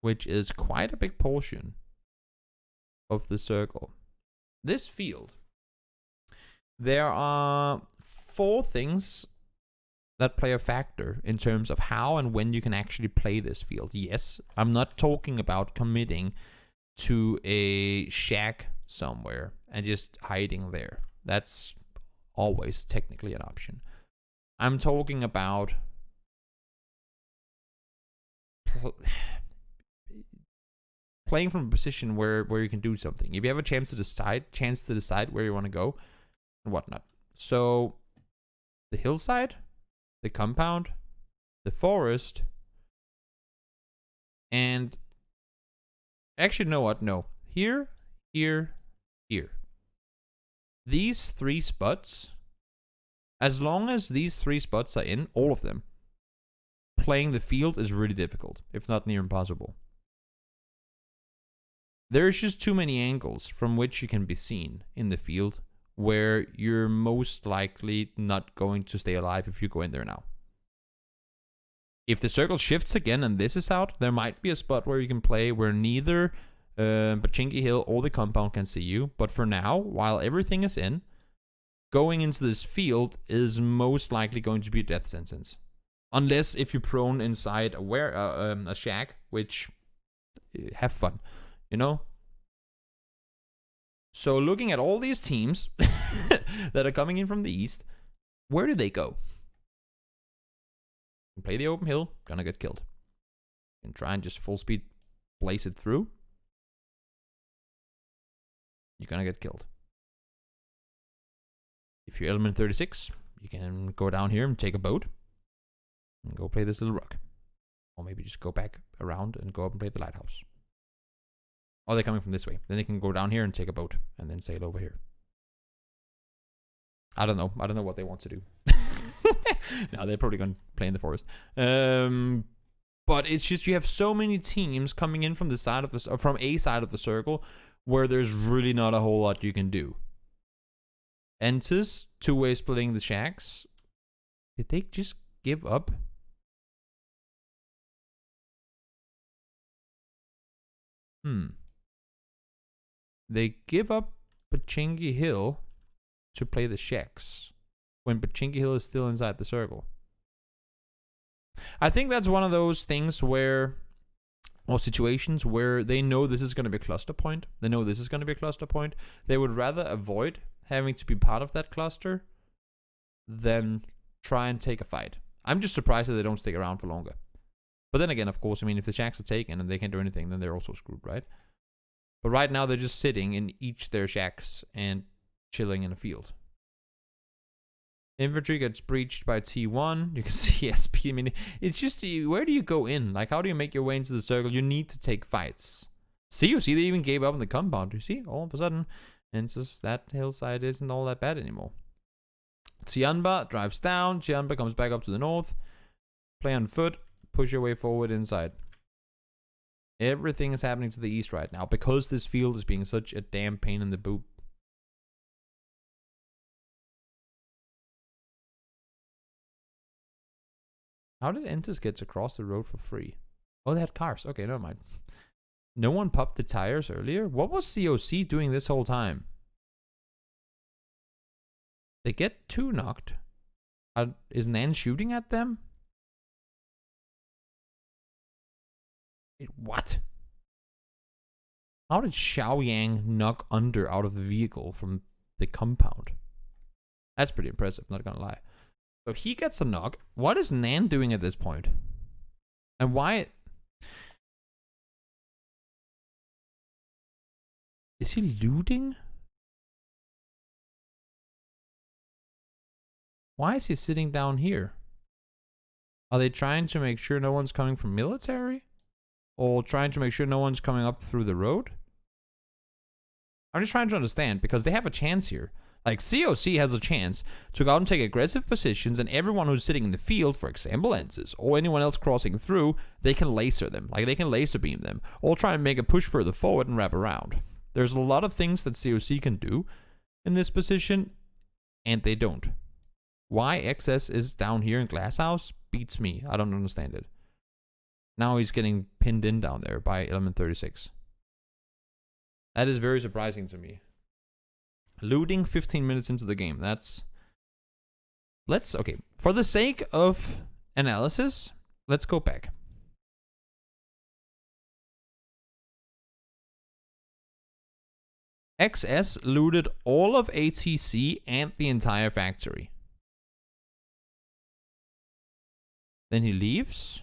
which is quite a big portion of the circle, this field, there are 4 things that play a factor in terms of how and when you can actually play this field. Yes, I'm not talking about committing to a shack somewhere and just hiding there. That's always technically an option. I'm talking about playing from a position where you can do something. If you have a chance to decide where you want to go and whatnot. So the hillside, the compound, the forest, and actually, you know what? No. Here, here, here. These 3 spots, as long as these 3 spots are in, all of them, playing the field is really difficult, if not near impossible. There's just too many angles from which you can be seen in the field where you're most likely not going to stay alive if you go in there now. If the circle shifts again and this is out, there might be a spot where you can play where neither Pachinki Hill or the compound can see you. But for now, while everything is in, going into this field is most likely going to be a death sentence. Unless if you're prone inside a shack, which, have fun, you know? So looking at all these teams that are coming in from the east, where do they go? Play the open hill, gonna get killed. And try and just full speed blaze it through. You're gonna get killed. If you're element 36, you can go down here and take a boat and go play this little rock. Or maybe just go back around and go up and play the lighthouse. Or they're coming from this way. Then they can go down here and take a boat and then sail over here. I don't know. I don't know what they want to do. No, they're probably going to play in the forest. But it's just you have so many teams coming in from the side of from a side of the circle where there's really not a whole lot you can do. Entis, 2-way splitting the shacks. Did they just give up? They give up Pachinki Hill to play the shacks when Pachinki Hill is still inside the circle. I think that's one of those things where, or situations where they know this is going to be a cluster point. They know this is going to be a cluster point. They would rather avoid having to be part of that cluster than try and take a fight. I'm just surprised that they don't stick around for longer. But then again, of course, I mean, if the shacks are taken and they can't do anything, then they're also screwed, right? But right now, they're just sitting in each their shacks and chilling in a field. Infantry gets breached by T1. You can see SP. I mean, it's just, where do you go in? Like, how do you make your way into the circle? You need to take fights. See, you see, they even gave up on the compound. You see, all of a sudden, and it's just that hillside isn't all that bad anymore. Tianba drives down. Tianba comes back up to the north. Play on foot. Push your way forward inside. Everything is happening to the east right now because this field is being such a damn pain in the boot. How did Entis get across the road for free? Oh, they had cars. Okay, never mind. No one popped the tires earlier? What was COC doing this whole time? They get 2 knocked. Is Nan shooting at them? Wait, what? How did Xiaoyang knock under out of the vehicle from the compound? That's pretty impressive, not gonna lie. So he gets a knock. What is Nan doing at this point? And why? Is he looting? Why is he sitting down here? Are they trying to make sure no one's coming from military? Or trying to make sure no one's coming up through the road? I'm just trying to understand, because they have a chance here. Like, COC has a chance to go out and take aggressive positions, and everyone who's sitting in the field, for example, Ensis, or anyone else crossing through, they can laser them. Like, they can laser beam them, or try and make a push further forward and wrap around. There's a lot of things that COC can do in this position, and they don't. Why XS is down here in Glasshouse beats me. I don't understand it. Now he's getting pinned in down there by Element 36. That is very surprising to me. Looting 15 minutes into the game. That's... Okay. For the sake of analysis, let's go back. XS looted all of ATC and the entire factory. Then he leaves.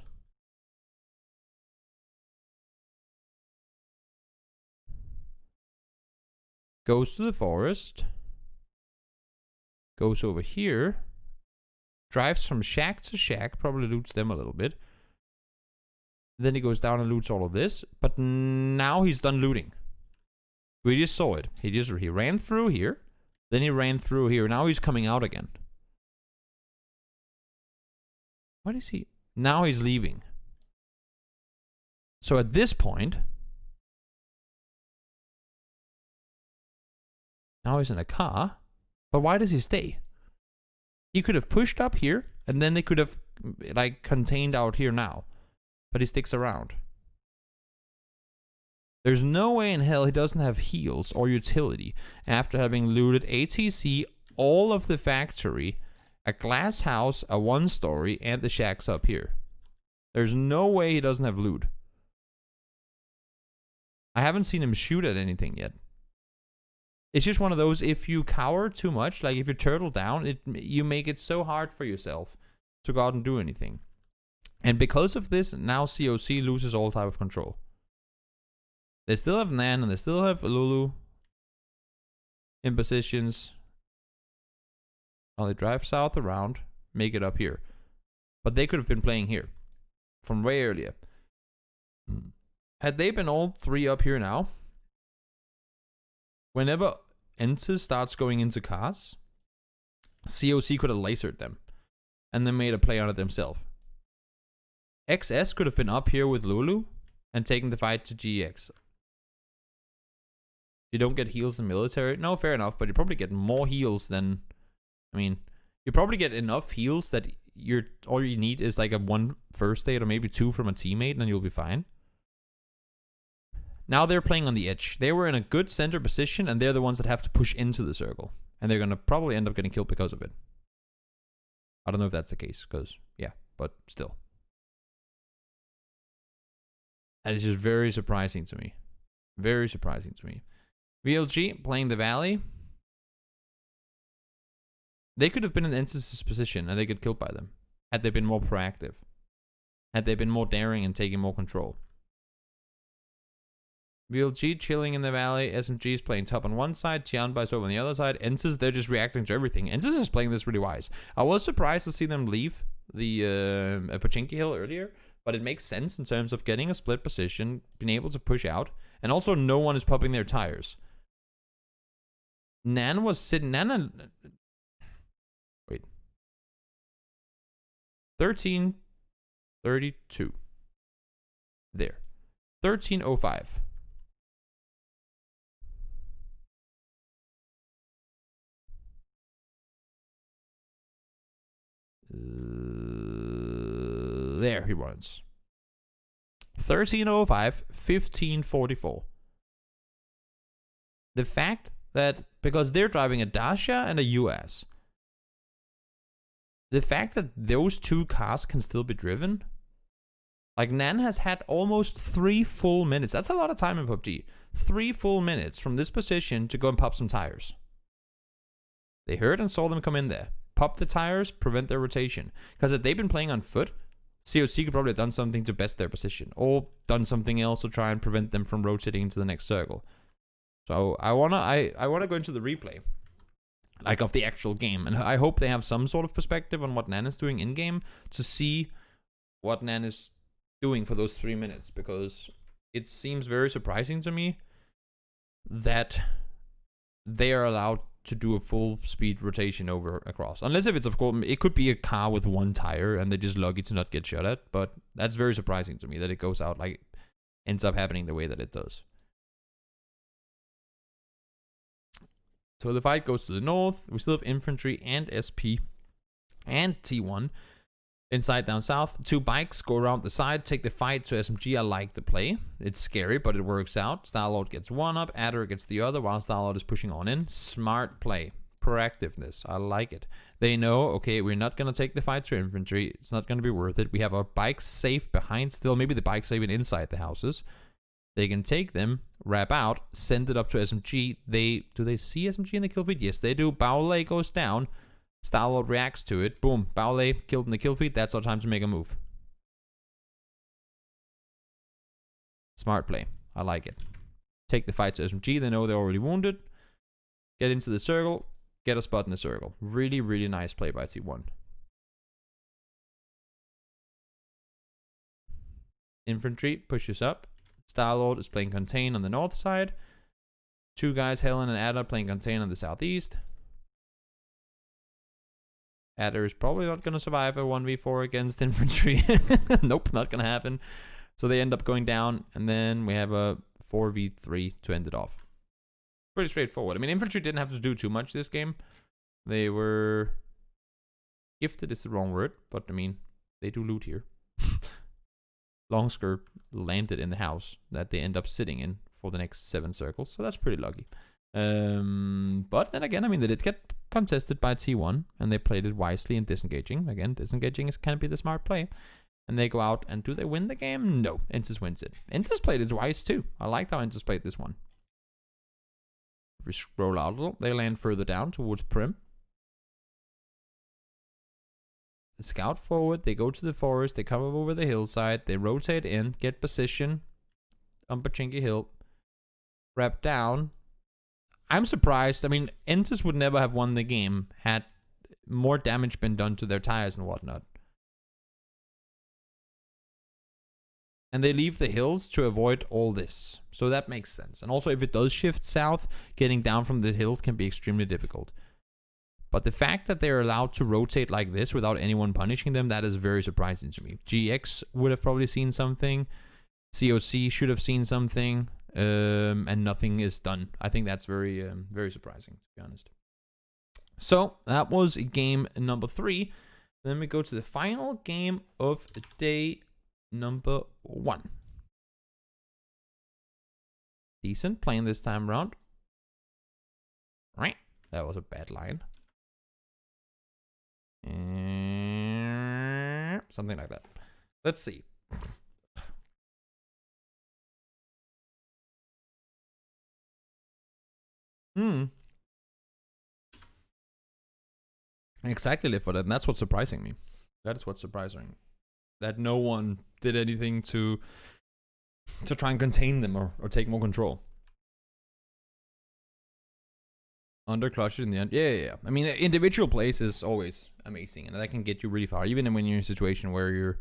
Goes to the forest. Goes over here. Drives from shack to shack. Probably loots them a little bit. Then he goes down and loots all of this. But now he's done looting. We just saw it. He ran through here. Then he ran through here. Now he's coming out again. What is he? Now he's leaving. So at this point... Now he's in a car. But why does he stay? He could have pushed up here, and then they could have, like, contained out here now. But he sticks around. There's no way in hell he doesn't have heals or utility after having looted ATC, all of the factory, a glass house, a 1-story, and the shacks up here. There's no way he doesn't have loot. I haven't seen him shoot at anything yet. It's just one of those, if you cower too much, like if you turtle down, you make it so hard for yourself to go out and do anything. And because of this, now COC loses all type of control. They still have Nan and they still have Lulu in positions. Well, they drive south around, make it up here. But they could have been playing here from way earlier. Had they been all 3 up here now, whenever Ensis starts going into cars, COC could have lasered them and then made a play on it themselves. XS could have been up here with Lulu and taken the fight to GX. You don't get heals in military? No, fair enough, but you probably get more heals than... I mean, you probably get enough heals that all you need is like a 1 first aid or maybe 2 from a teammate and you'll be fine. Now they're playing on the edge. They were in a good center position, and they're the ones that have to push into the circle. And they're going to probably end up getting killed because of it. I don't know if that's the case, because, yeah, but still. That is just very surprising to me. Very surprising to me. VLG playing the Valley. They could have been in Ensis's position, and they get killed by them. Had they been more proactive. Had they been more daring and taking more control. VLG chilling in the valley. SMG is playing top on one side. Tianbai's over on the other side. Ensis, they're just reacting to everything. Ensis is playing this really wise. I was surprised to see them leave the Pochinki Hill earlier, but it makes sense in terms of getting a split position, being able to push out, and also no one is popping their tires. Nan was sitting... Wait. 13:32. There. 13:05. There he runs. 13:05, 15:44. The fact that, because they're driving a Dacia and a US, the fact that those two cars can still be driven, like Nan has had almost 3 full minutes. That's a lot of time in PUBG. 3 full minutes from this position to go and pop some tires. They heard and saw them come in there. Pop the tires, prevent their rotation. Because if they've been playing on foot, COC could probably have done something to best their position, or done something else to try and prevent them from rotating into the next circle. So I wanna go into the replay, like of the actual game, and I hope they have some sort of perspective on what Nan is doing in game to see what Nan is doing for those 3 minutes, because it seems very surprising to me that they are allowed to do a full speed rotation over across. Unless if it's, of course, it could be a car with 1 tire and they're just lucky to not get shot at, but that's very surprising to me that it goes out, like, ends up happening the way that it does. So the fight goes to the north. We still have infantry and SP and T1. Inside down south, 2 bikes go around the side, take the fight to SMG. I like the play. It's scary, but it works out. Starlord gets 1 up, Adder gets the other, while Starlord is pushing on in. Smart play. Proactiveness. I like it. They know, okay, we're not going to take the fight to infantry. It's not going to be worth it. We have our bikes safe behind still. Maybe the bikes are even inside the houses. They can take them, wrap out, send it up to SMG. Do they see SMG in the kill feed? Yes, they do. Baole goes down. Starlord reacts to it. Boom. Baole killed in the kill feed. That's our time to make a move. Smart play. I like it. Take the fight to SMG. They know they're already wounded. Get into the circle. Get a spot in the circle. Really, really nice play by T1. Infantry pushes up. Starlord is playing contain on the north side. 2 guys, Helen and Adder, playing contain on the southeast. Adder is probably not going to survive a 1v4 against infantry. Nope, not going to happen. So they end up going down, and then we have a 4v3 to end it off. Pretty straightforward. I mean, infantry didn't have to do too much this game. They were... Gifted is the wrong word, but I mean, they do loot here. Longskirt landed in the house that they end up sitting in for the next 7 circles, so that's pretty lucky. But then again, I mean, they did get contested by T1, and they played it wisely and disengaging. Again, disengaging can be the smart play. And they go out, and do they win the game? No, Ensis wins it. Ensis played it wise too. I liked how Ensis played this one. We scroll out a little. They land further down towards Prim. Scout forward, they go to the forest, they come up over the hillside, they rotate in, get position on Pochinki Hill, wrap down. I'm surprised. I mean, Entis would never have won the game had more damage been done to their tires and whatnot. And they leave the hills to avoid all this. So that makes sense. And also, if it does shift south, getting down from the hill can be extremely difficult. But the fact that they're allowed to rotate like this without anyone punishing them, that is very surprising to me. GX would have probably seen something. COC should have seen something. And nothing is done. I think that's very, very surprising, to be honest. So that was game number 3. Then we go to the final game of day number 1. Decent playing this time around. Right. That was a bad line. Something like that. Let's see. Exactly for that, and that's what's surprising me. That is what's surprising. That no one did anything to to try and contain them or take more control. Under clutch in the end. Yeah. I mean, individual plays is always amazing, and that can get you really far. Even when you're in a situation where you're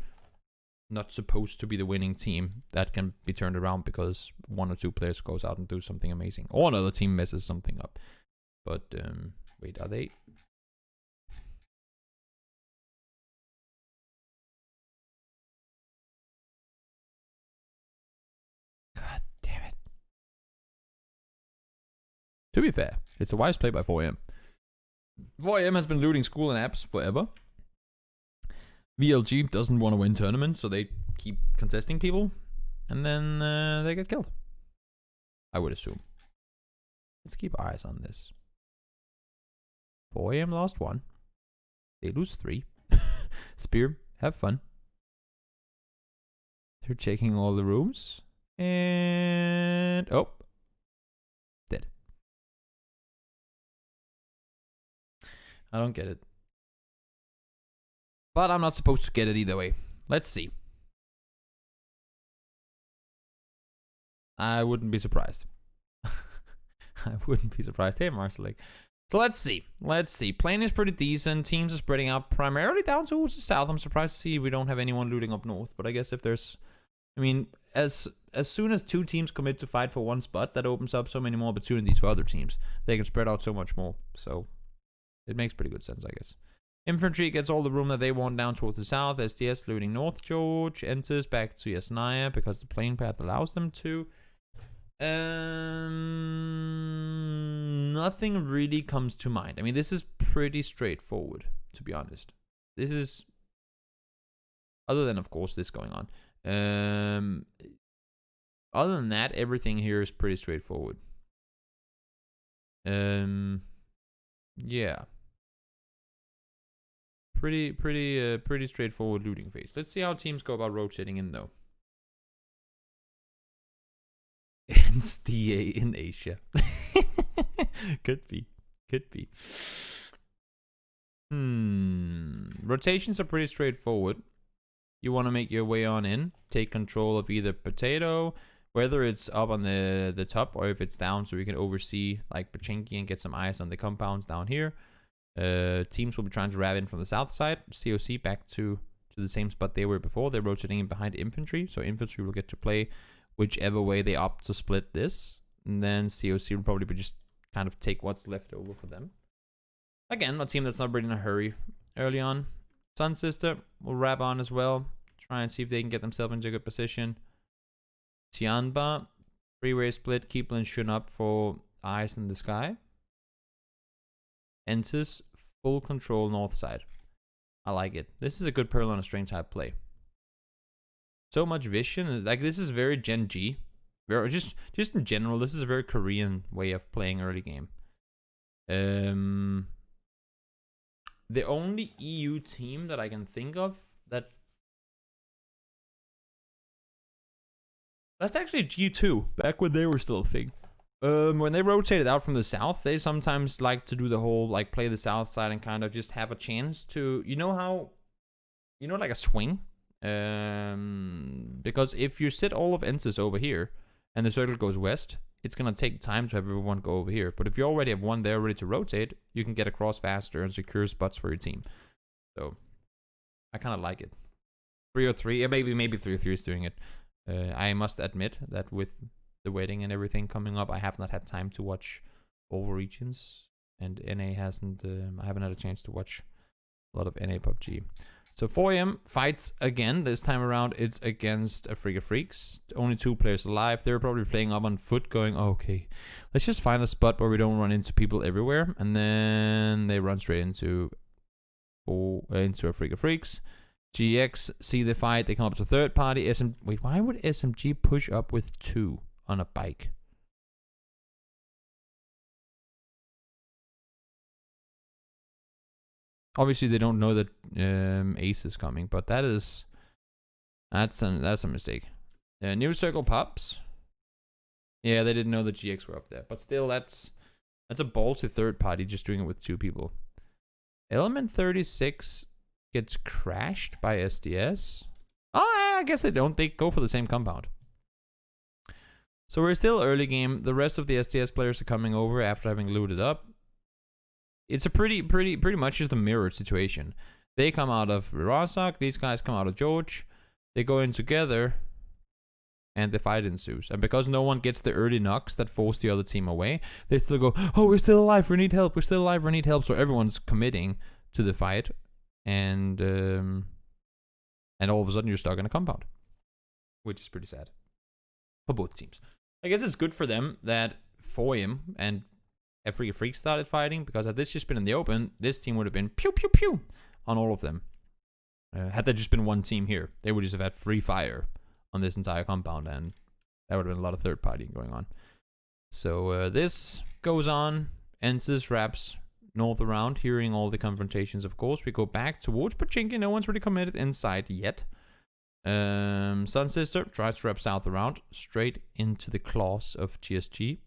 not supposed to be the winning team, that can be turned around because one or two players goes out and do something amazing, or another team messes something up. But wait, are they? God damn it! To be fair, it's a wise play by 4am. 4am has been looting school and apps forever. VLG doesn't want to win tournaments, so they keep contesting people, and then they get killed. I would assume. Let's keep eyes on this. 4am lost 1. They lose 3. Spear, have fun. They're checking all the rooms. And... oh. Dead. I don't get it. But I'm not supposed to get it either way. Let's see. I wouldn't be surprised. I wouldn't be surprised. Hey, Marcelik. So let's see. Let's see. Plane is pretty decent. Teams are spreading out primarily down towards the south. I'm surprised to see we don't have anyone looting up north. But I guess if there's... I mean, as soon as 2 teams commit to fight for 1 spot, that opens up so many more opportunities for other teams. They can spread out so much more. So it makes pretty good sense, I guess. Infantry gets all the room that they want down towards the south. SDS looting North George. Enters back to Yasnaya because the plane path allows them to. Nothing really comes to mind. I mean, this is pretty straightforward, to be honest. This is... other than, of course, this going on. Other than that, everything here is pretty straightforward. Yeah. Pretty straightforward looting phase. Let's see how teams go about rotating in, though. NSDA in Asia. Could be. Rotations are pretty straightforward. You want to make your way on in. Take control of either potato, whether it's up on the top or if it's down, so you can oversee like Pachinki and get some eyes on the compounds down here. Teams will be trying to wrap in from the south side. COC back to the same spot they were before. They're rotating in behind infantry, so infantry will get to play whichever way they opt to split this. And then COC will probably just kind of take what's left over for them. Again, a team that's not really in a hurry early on. Sun Sister will wrap on as well. Try and see if they can get themselves into a good position. Tianba, freeway split. Keeplan Shun up for eyes in the sky. Enters full control north side. I like it. This is a good Pearl on a string type play. So much vision. Like, this is very Gen G. Very, just in general, this is a very Korean way of playing early game. The only EU team that I can think of that's actually G2, back when they were still a thing. When they rotated out from the south, they sometimes like to do the whole, like, play the south side and kind of just have a chance to, like a swing? Because if you sit all of Ensis over here and the circle goes west, it's gonna take time to have everyone go over here. But if you already have one there ready to rotate, you can get across faster and secure spots for your team. So I kind of like it. 303, maybe 303 is doing it. I must admit that with the wedding and everything coming up, I have not had time to watch all regions, and NA hasn't. I haven't had a chance to watch a lot of NA PUBG. So 4am fights again. This time around, it's against Afrika Freaks. Only 2 players alive. They're probably playing up on foot, going, oh, okay, let's just find a spot where we don't run into people everywhere. And then they run straight into Afrika Freaks. GX see the fight. They come up to third party. Wait, why would SMG push up with 2 on a bike? Obviously, they don't know that Ace is coming, but that's a mistake. New circle pops. Yeah, they didn't know the GX were up there, but still, that's a ballsy third party just doing it with 2 people. Element 36 gets crashed by SDS. Oh, I guess they don't. They go for the same compound. So we're still early game. The rest of the STS players are coming over after having looted up. It's a pretty much just a mirrored situation. They come out of Razak, these guys come out of George. They go in together, and the fight ensues. And because no one gets the early knocks that force the other team away, they still go, oh, we're still alive, we need help, we're still alive, we need help. So everyone's committing to the fight, and all of a sudden you're stuck in a compound, which is pretty sad for both teams. I guess it's good for them that Foyim and Afrika Freak started fighting, because had this just been in the open, this team would have been pew pew pew on all of them. Had there just been one team here, they would just have had free fire on this entire compound, and that would have been a lot of third partying going on. So this goes on. Ensis wraps north around, hearing all the confrontations. Of course, we go back towards Pachinki. No one's really committed inside yet. Sun Sister tries to wrap south around, straight into the claws of TSG.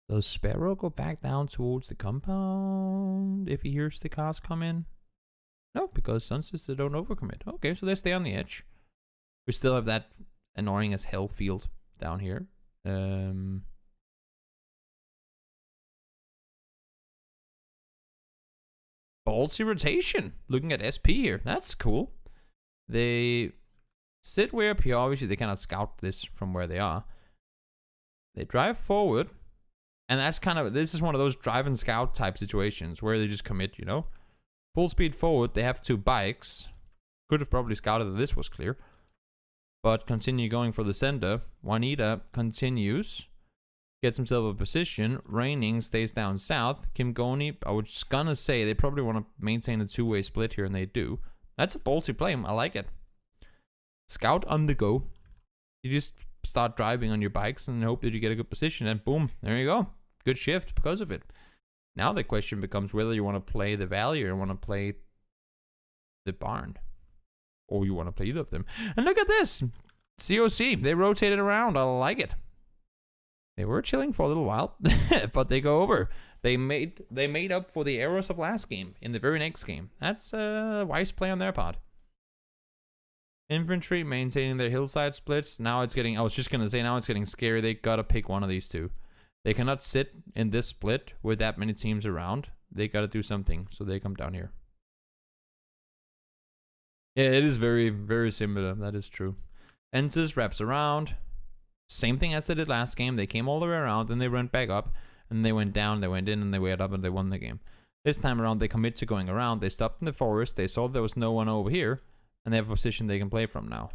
Does Sparrow go back down towards the compound if he hears the cars come in? No, because Sun Sister don't overcommit. Okay, so they stay on the edge. We still have that annoying as hell field down here. Ballsy rotation. Looking at SP here. That's cool. They sit way up here. Obviously, they cannot scout this from where they are. They drive forward. And that's kind of, this is one of those drive and scout type situations where they just commit, you know. Full speed forward. They have 2 bikes. Could have probably scouted that this was clear. But continue going for the center. Juanita continues. Gets himself a position. Raining stays down south. Kim Goni, I was gonna say they probably want to maintain a 2-way split here, and they do. That's a ballsy play. I like it. Scout on the go. You just start driving on your bikes and hope that you get a good position, and boom, there you go. Good shift because of it. Now the question becomes whether you want to play the valley or want to play the barn. Or you want to play either of them. And look at this. COC. They rotated around. I like it. They were chilling for a little while. But they go over. They made up for the errors of last game in the very next game. That's a wise play on their part. Infantry maintaining their hillside splits. Now it's getting, I was just going to say, now it's getting scary. They got to pick one of these two. They cannot sit in this split with that many teams around. They got to do something. So they come down here. Yeah, it is very, very similar. That is true. Ensis wraps around. Same thing as they did last game. They came all the way around, then they went back up, and they went down, they went in, and they went up, and they won the game. This time around, they commit to going around. They stopped in the forest. They saw there was no one over here, and they have a position they can play from now.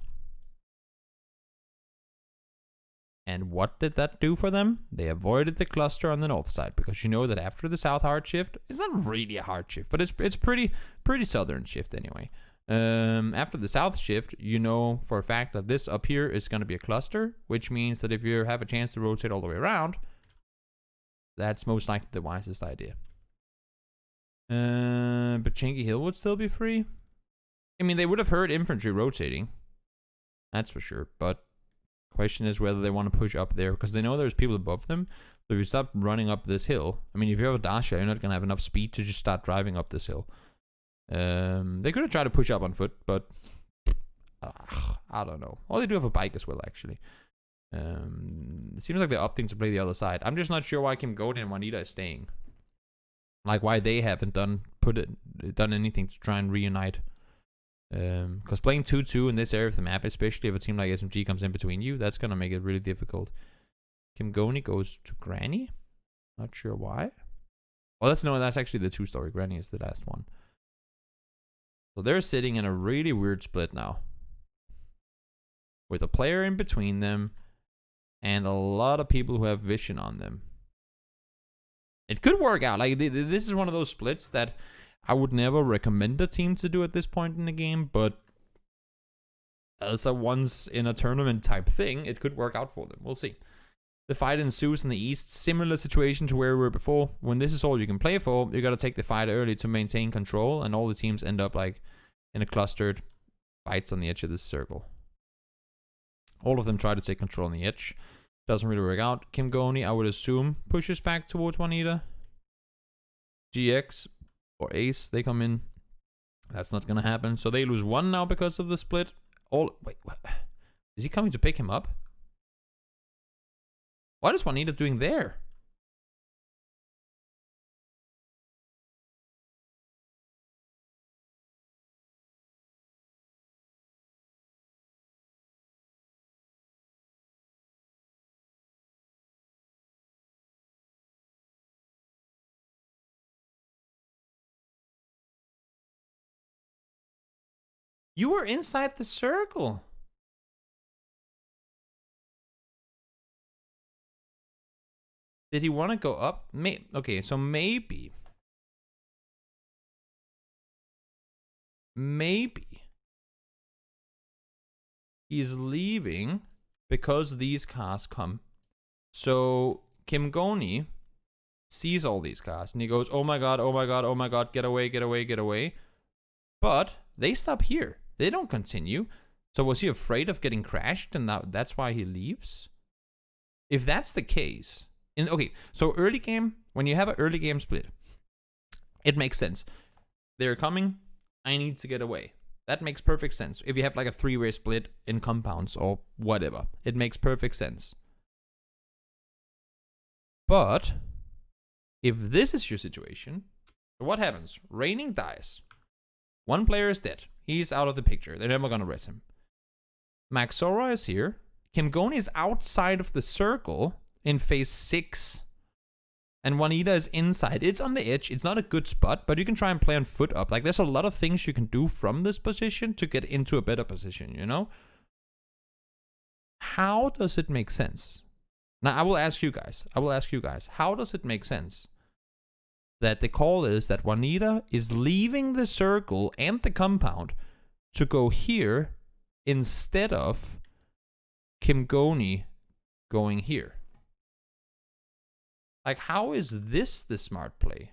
And what did that do for them? They avoided the cluster on the north side, because you know that after the south hard shift, it's not really a hard shift, but it's pretty southern shift anyway. After the south shift, you know for a fact that this up here is going to be a cluster, which means that if you have a chance to rotate all the way around, that's most likely the wisest idea. But Chinky Hill would still be free. I mean, they would have heard infantry rotating. That's for sure. But question is whether they want to push up there, because they know there's people above them. So if you stop running up this hill, I mean, if you have a Dasha, you're not going to have enough speed to just start driving up this hill. They could have tried to push up on foot, but I don't know. Or they do have a bike as well, actually. It seems like they're opting to play the other side. I'm just not sure why Kim Godin and Juanita is staying. Like why they haven't done anything to try and reunite. Because playing 2-2 in this area of the map, especially if a team like SMG comes in between you, that's gonna make it really difficult. Kim Goni goes to Granny. Not sure why. Well, that's actually the 2-story. Granny is the last one. So they're sitting in a really weird split now. With a player in between them and a lot of people who have vision on them. It could work out. Like this is one of those splits that I would never recommend a team to do at this point in the game, but as a once in a tournament type thing, it could work out for them. We'll see. The fight ensues in the east. Similar situation to where we were before. When this is all you can play for, you got to take the fight early to maintain control, and all the teams end up like in a clustered fights on the edge of this circle. All of them try to take control on the edge. Doesn't really work out. Kim Goni, I would assume, pushes back towards Juanita. GX or Ace, they come in. That's not going to happen. So they lose 1 now because of the split. Wait, what? Is he coming to pick him up? What is Juanita doing there? You were inside the circle. Did he want to go up? Okay, so maybe. Maybe. He's leaving because these cars come. So Kim Goni sees all these cars and he goes, oh my god, oh my god, oh my god, get away, get away, get away. But they stop here. They don't continue. So was he afraid of getting crashed and now that's why he leaves? If that's the case, okay, so early game, when you have an early game split, it makes sense. They're coming, I need to get away. That makes perfect sense. If you have like a 3-way split in compounds or whatever, it makes perfect sense. But if this is your situation, what happens? Raining dies. One player is dead. He's out of the picture. They're never gonna res him. Maxora is here. Kim Goni is outside of the circle in phase 6. And Juanita is inside. It's on the edge. It's not a good spot, but you can try and play on foot up. Like, there's a lot of things you can do from this position to get into a better position, you know? How does it make sense? Now, I will ask you guys. How does it make sense that the call is that Juanita is leaving the circle and the compound to go here instead of Kim Goni going here? Like, how is this the smart play?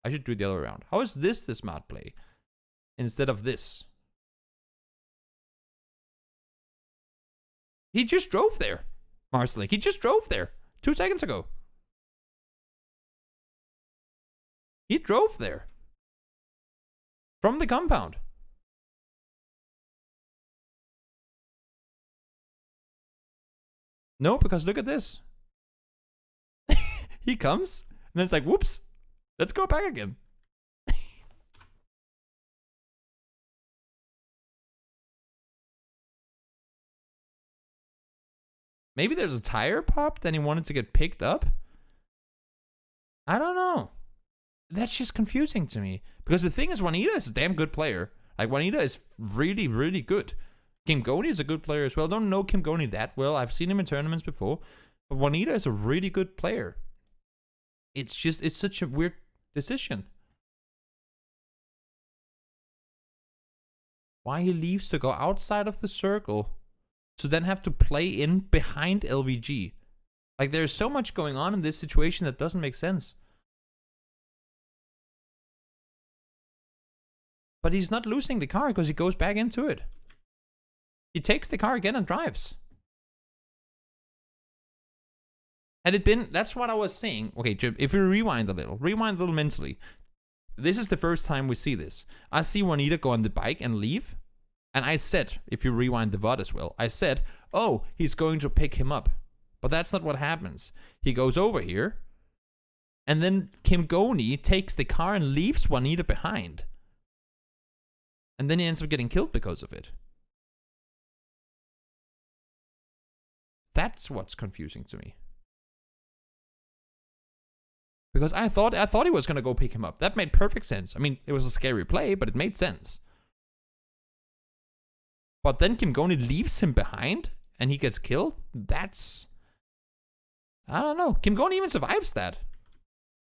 I should do it the other way around. How is this the smart play instead of this? He just drove there, Marcelik. He just drove there 2 seconds ago. He drove there from the compound. No, because look at this. He comes, and then it's like, whoops, let's go back again. Maybe there's a tire popped and he wanted to get picked up. I don't know. That's just confusing to me. Because the thing is, Juanita is a damn good player. Like, Juanita is really, really good. Kim Goni is a good player as well. I don't know Kim Goni that well. I've seen him in tournaments before. But Juanita is a really good player. It's just, it's such a weird decision. Why he leaves to go outside of the circle to then have to play in behind LVG. Like, there's so much going on in this situation that doesn't make sense. But he's not losing the car because he goes back into it. He takes the car again and drives. Had it been, that's what I was saying. Okay, if we rewind a little mentally. This is the first time we see this. I see Juanita go on the bike and leave. And I said, if you rewind the VOD as well, I said, oh, he's going to pick him up. But that's not what happens. He goes over here. And then Kim Goni takes the car and leaves Juanita behind. And then he ends up getting killed because of it. That's what's confusing to me. Because I thought he was going to go pick him up. That made perfect sense. I mean, it was a scary play, but it made sense. But then Kim Goni leaves him behind and he gets killed? That's... I don't know. Kim Goni even survives that.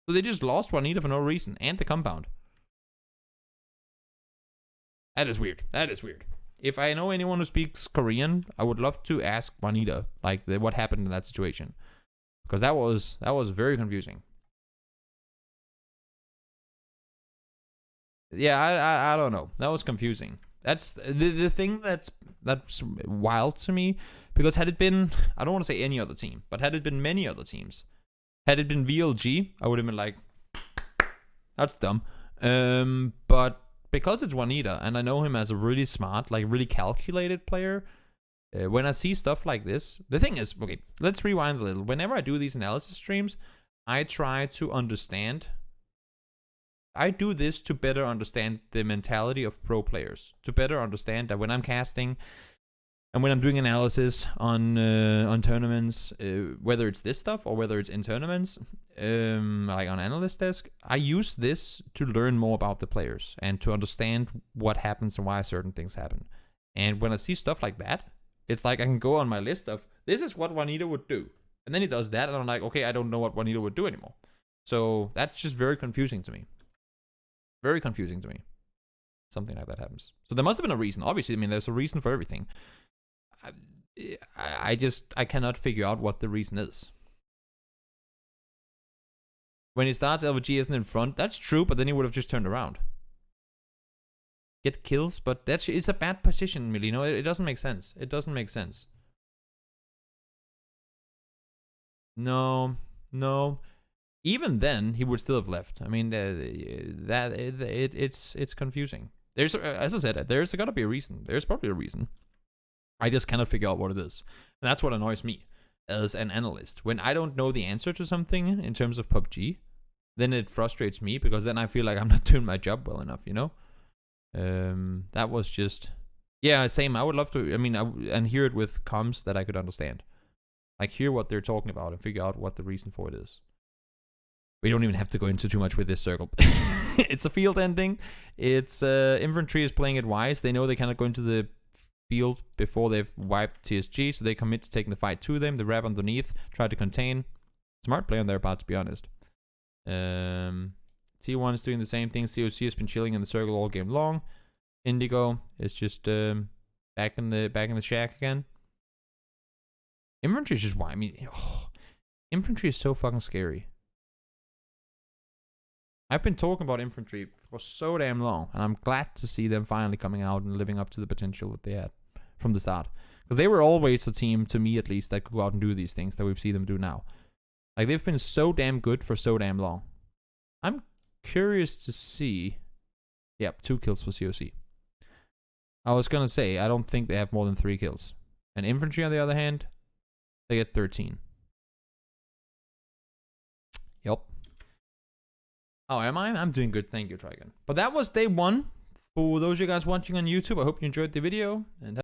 So they just lost Juanita for no reason. And the compound. That is weird. That is weird. If I know anyone who speaks Korean, I would love to ask Juanita, like, what happened in that situation. Because that was very confusing. Yeah, I don't know. That was confusing. That's the thing that's wild to me. Because had it been, I don't want to say any other team, but had it been many other teams, had it been VLG, I would have been like, that's dumb. But because it's Juanita, and I know him as a really smart, like really calculated player, When I see stuff like this, the thing is, okay, let's rewind a little. Whenever I do these analysis streams, I try to understand. I do this to better understand the mentality of pro players, to better understand that when I'm casting and when I'm doing analysis on tournaments, whether it's this stuff or whether it's in tournaments, like on analyst desk, I use this to learn more about the players and to understand what happens and why certain things happen. And when I see stuff like that, it's like I can go on my list of, this is what Juanito would do. And then he does that, and I'm like, okay, I don't know what Juanito would do anymore. So that's just very confusing to me. Very confusing to me. Something like that happens. So there must have been a reason. Obviously, I mean, there's a reason for everything. I cannot figure out what the reason is. When he starts, LVG isn't in front. That's true, but then he would have just turned around. Get kills, but it's a bad position, Milino. It doesn't make sense. It doesn't make sense. No. Even then, he would still have left. I mean, it's confusing. There's, as I said, there's got to be a reason. There's probably a reason. I just cannot figure out what it is. And that's what annoys me as an analyst. When I don't know the answer to something in terms of PUBG, then it frustrates me because then I feel like I'm not doing my job well enough, you know? That was just... Yeah, same. I would love to... I mean, and hear it with comms that I could understand. Like, hear what they're talking about and figure out what the reason for it is. We don't even have to go into too much with this circle. It's a field ending. It's infantry is playing it wise. They know they cannot go into the field before they've wiped TSG, so they commit to taking the fight to them. They wrap underneath, try to contain. Smart play on their part, to be honest. T1 is doing the same thing. COC has been chilling in the circle all game long. Indigo is just back in the shack again. Infantry is just why. I mean, infantry is so fucking scary. I've been talking about infantry for so damn long, and I'm glad to see them finally coming out and living up to the potential that they had from the start. Because they were always a team, to me at least, that could go out and do these things that we've seen them do now. Like, they've been so damn good for so damn long. I'm curious to see... Yep, 2 kills for COC. I was gonna say, I don't think they have more than 3 kills. And infantry, on the other hand, they get 13. Yep. Oh, am I? I'm doing good. Thank you, Trigon. But that was day 1. For those of you guys watching on YouTube, I hope you enjoyed the video. And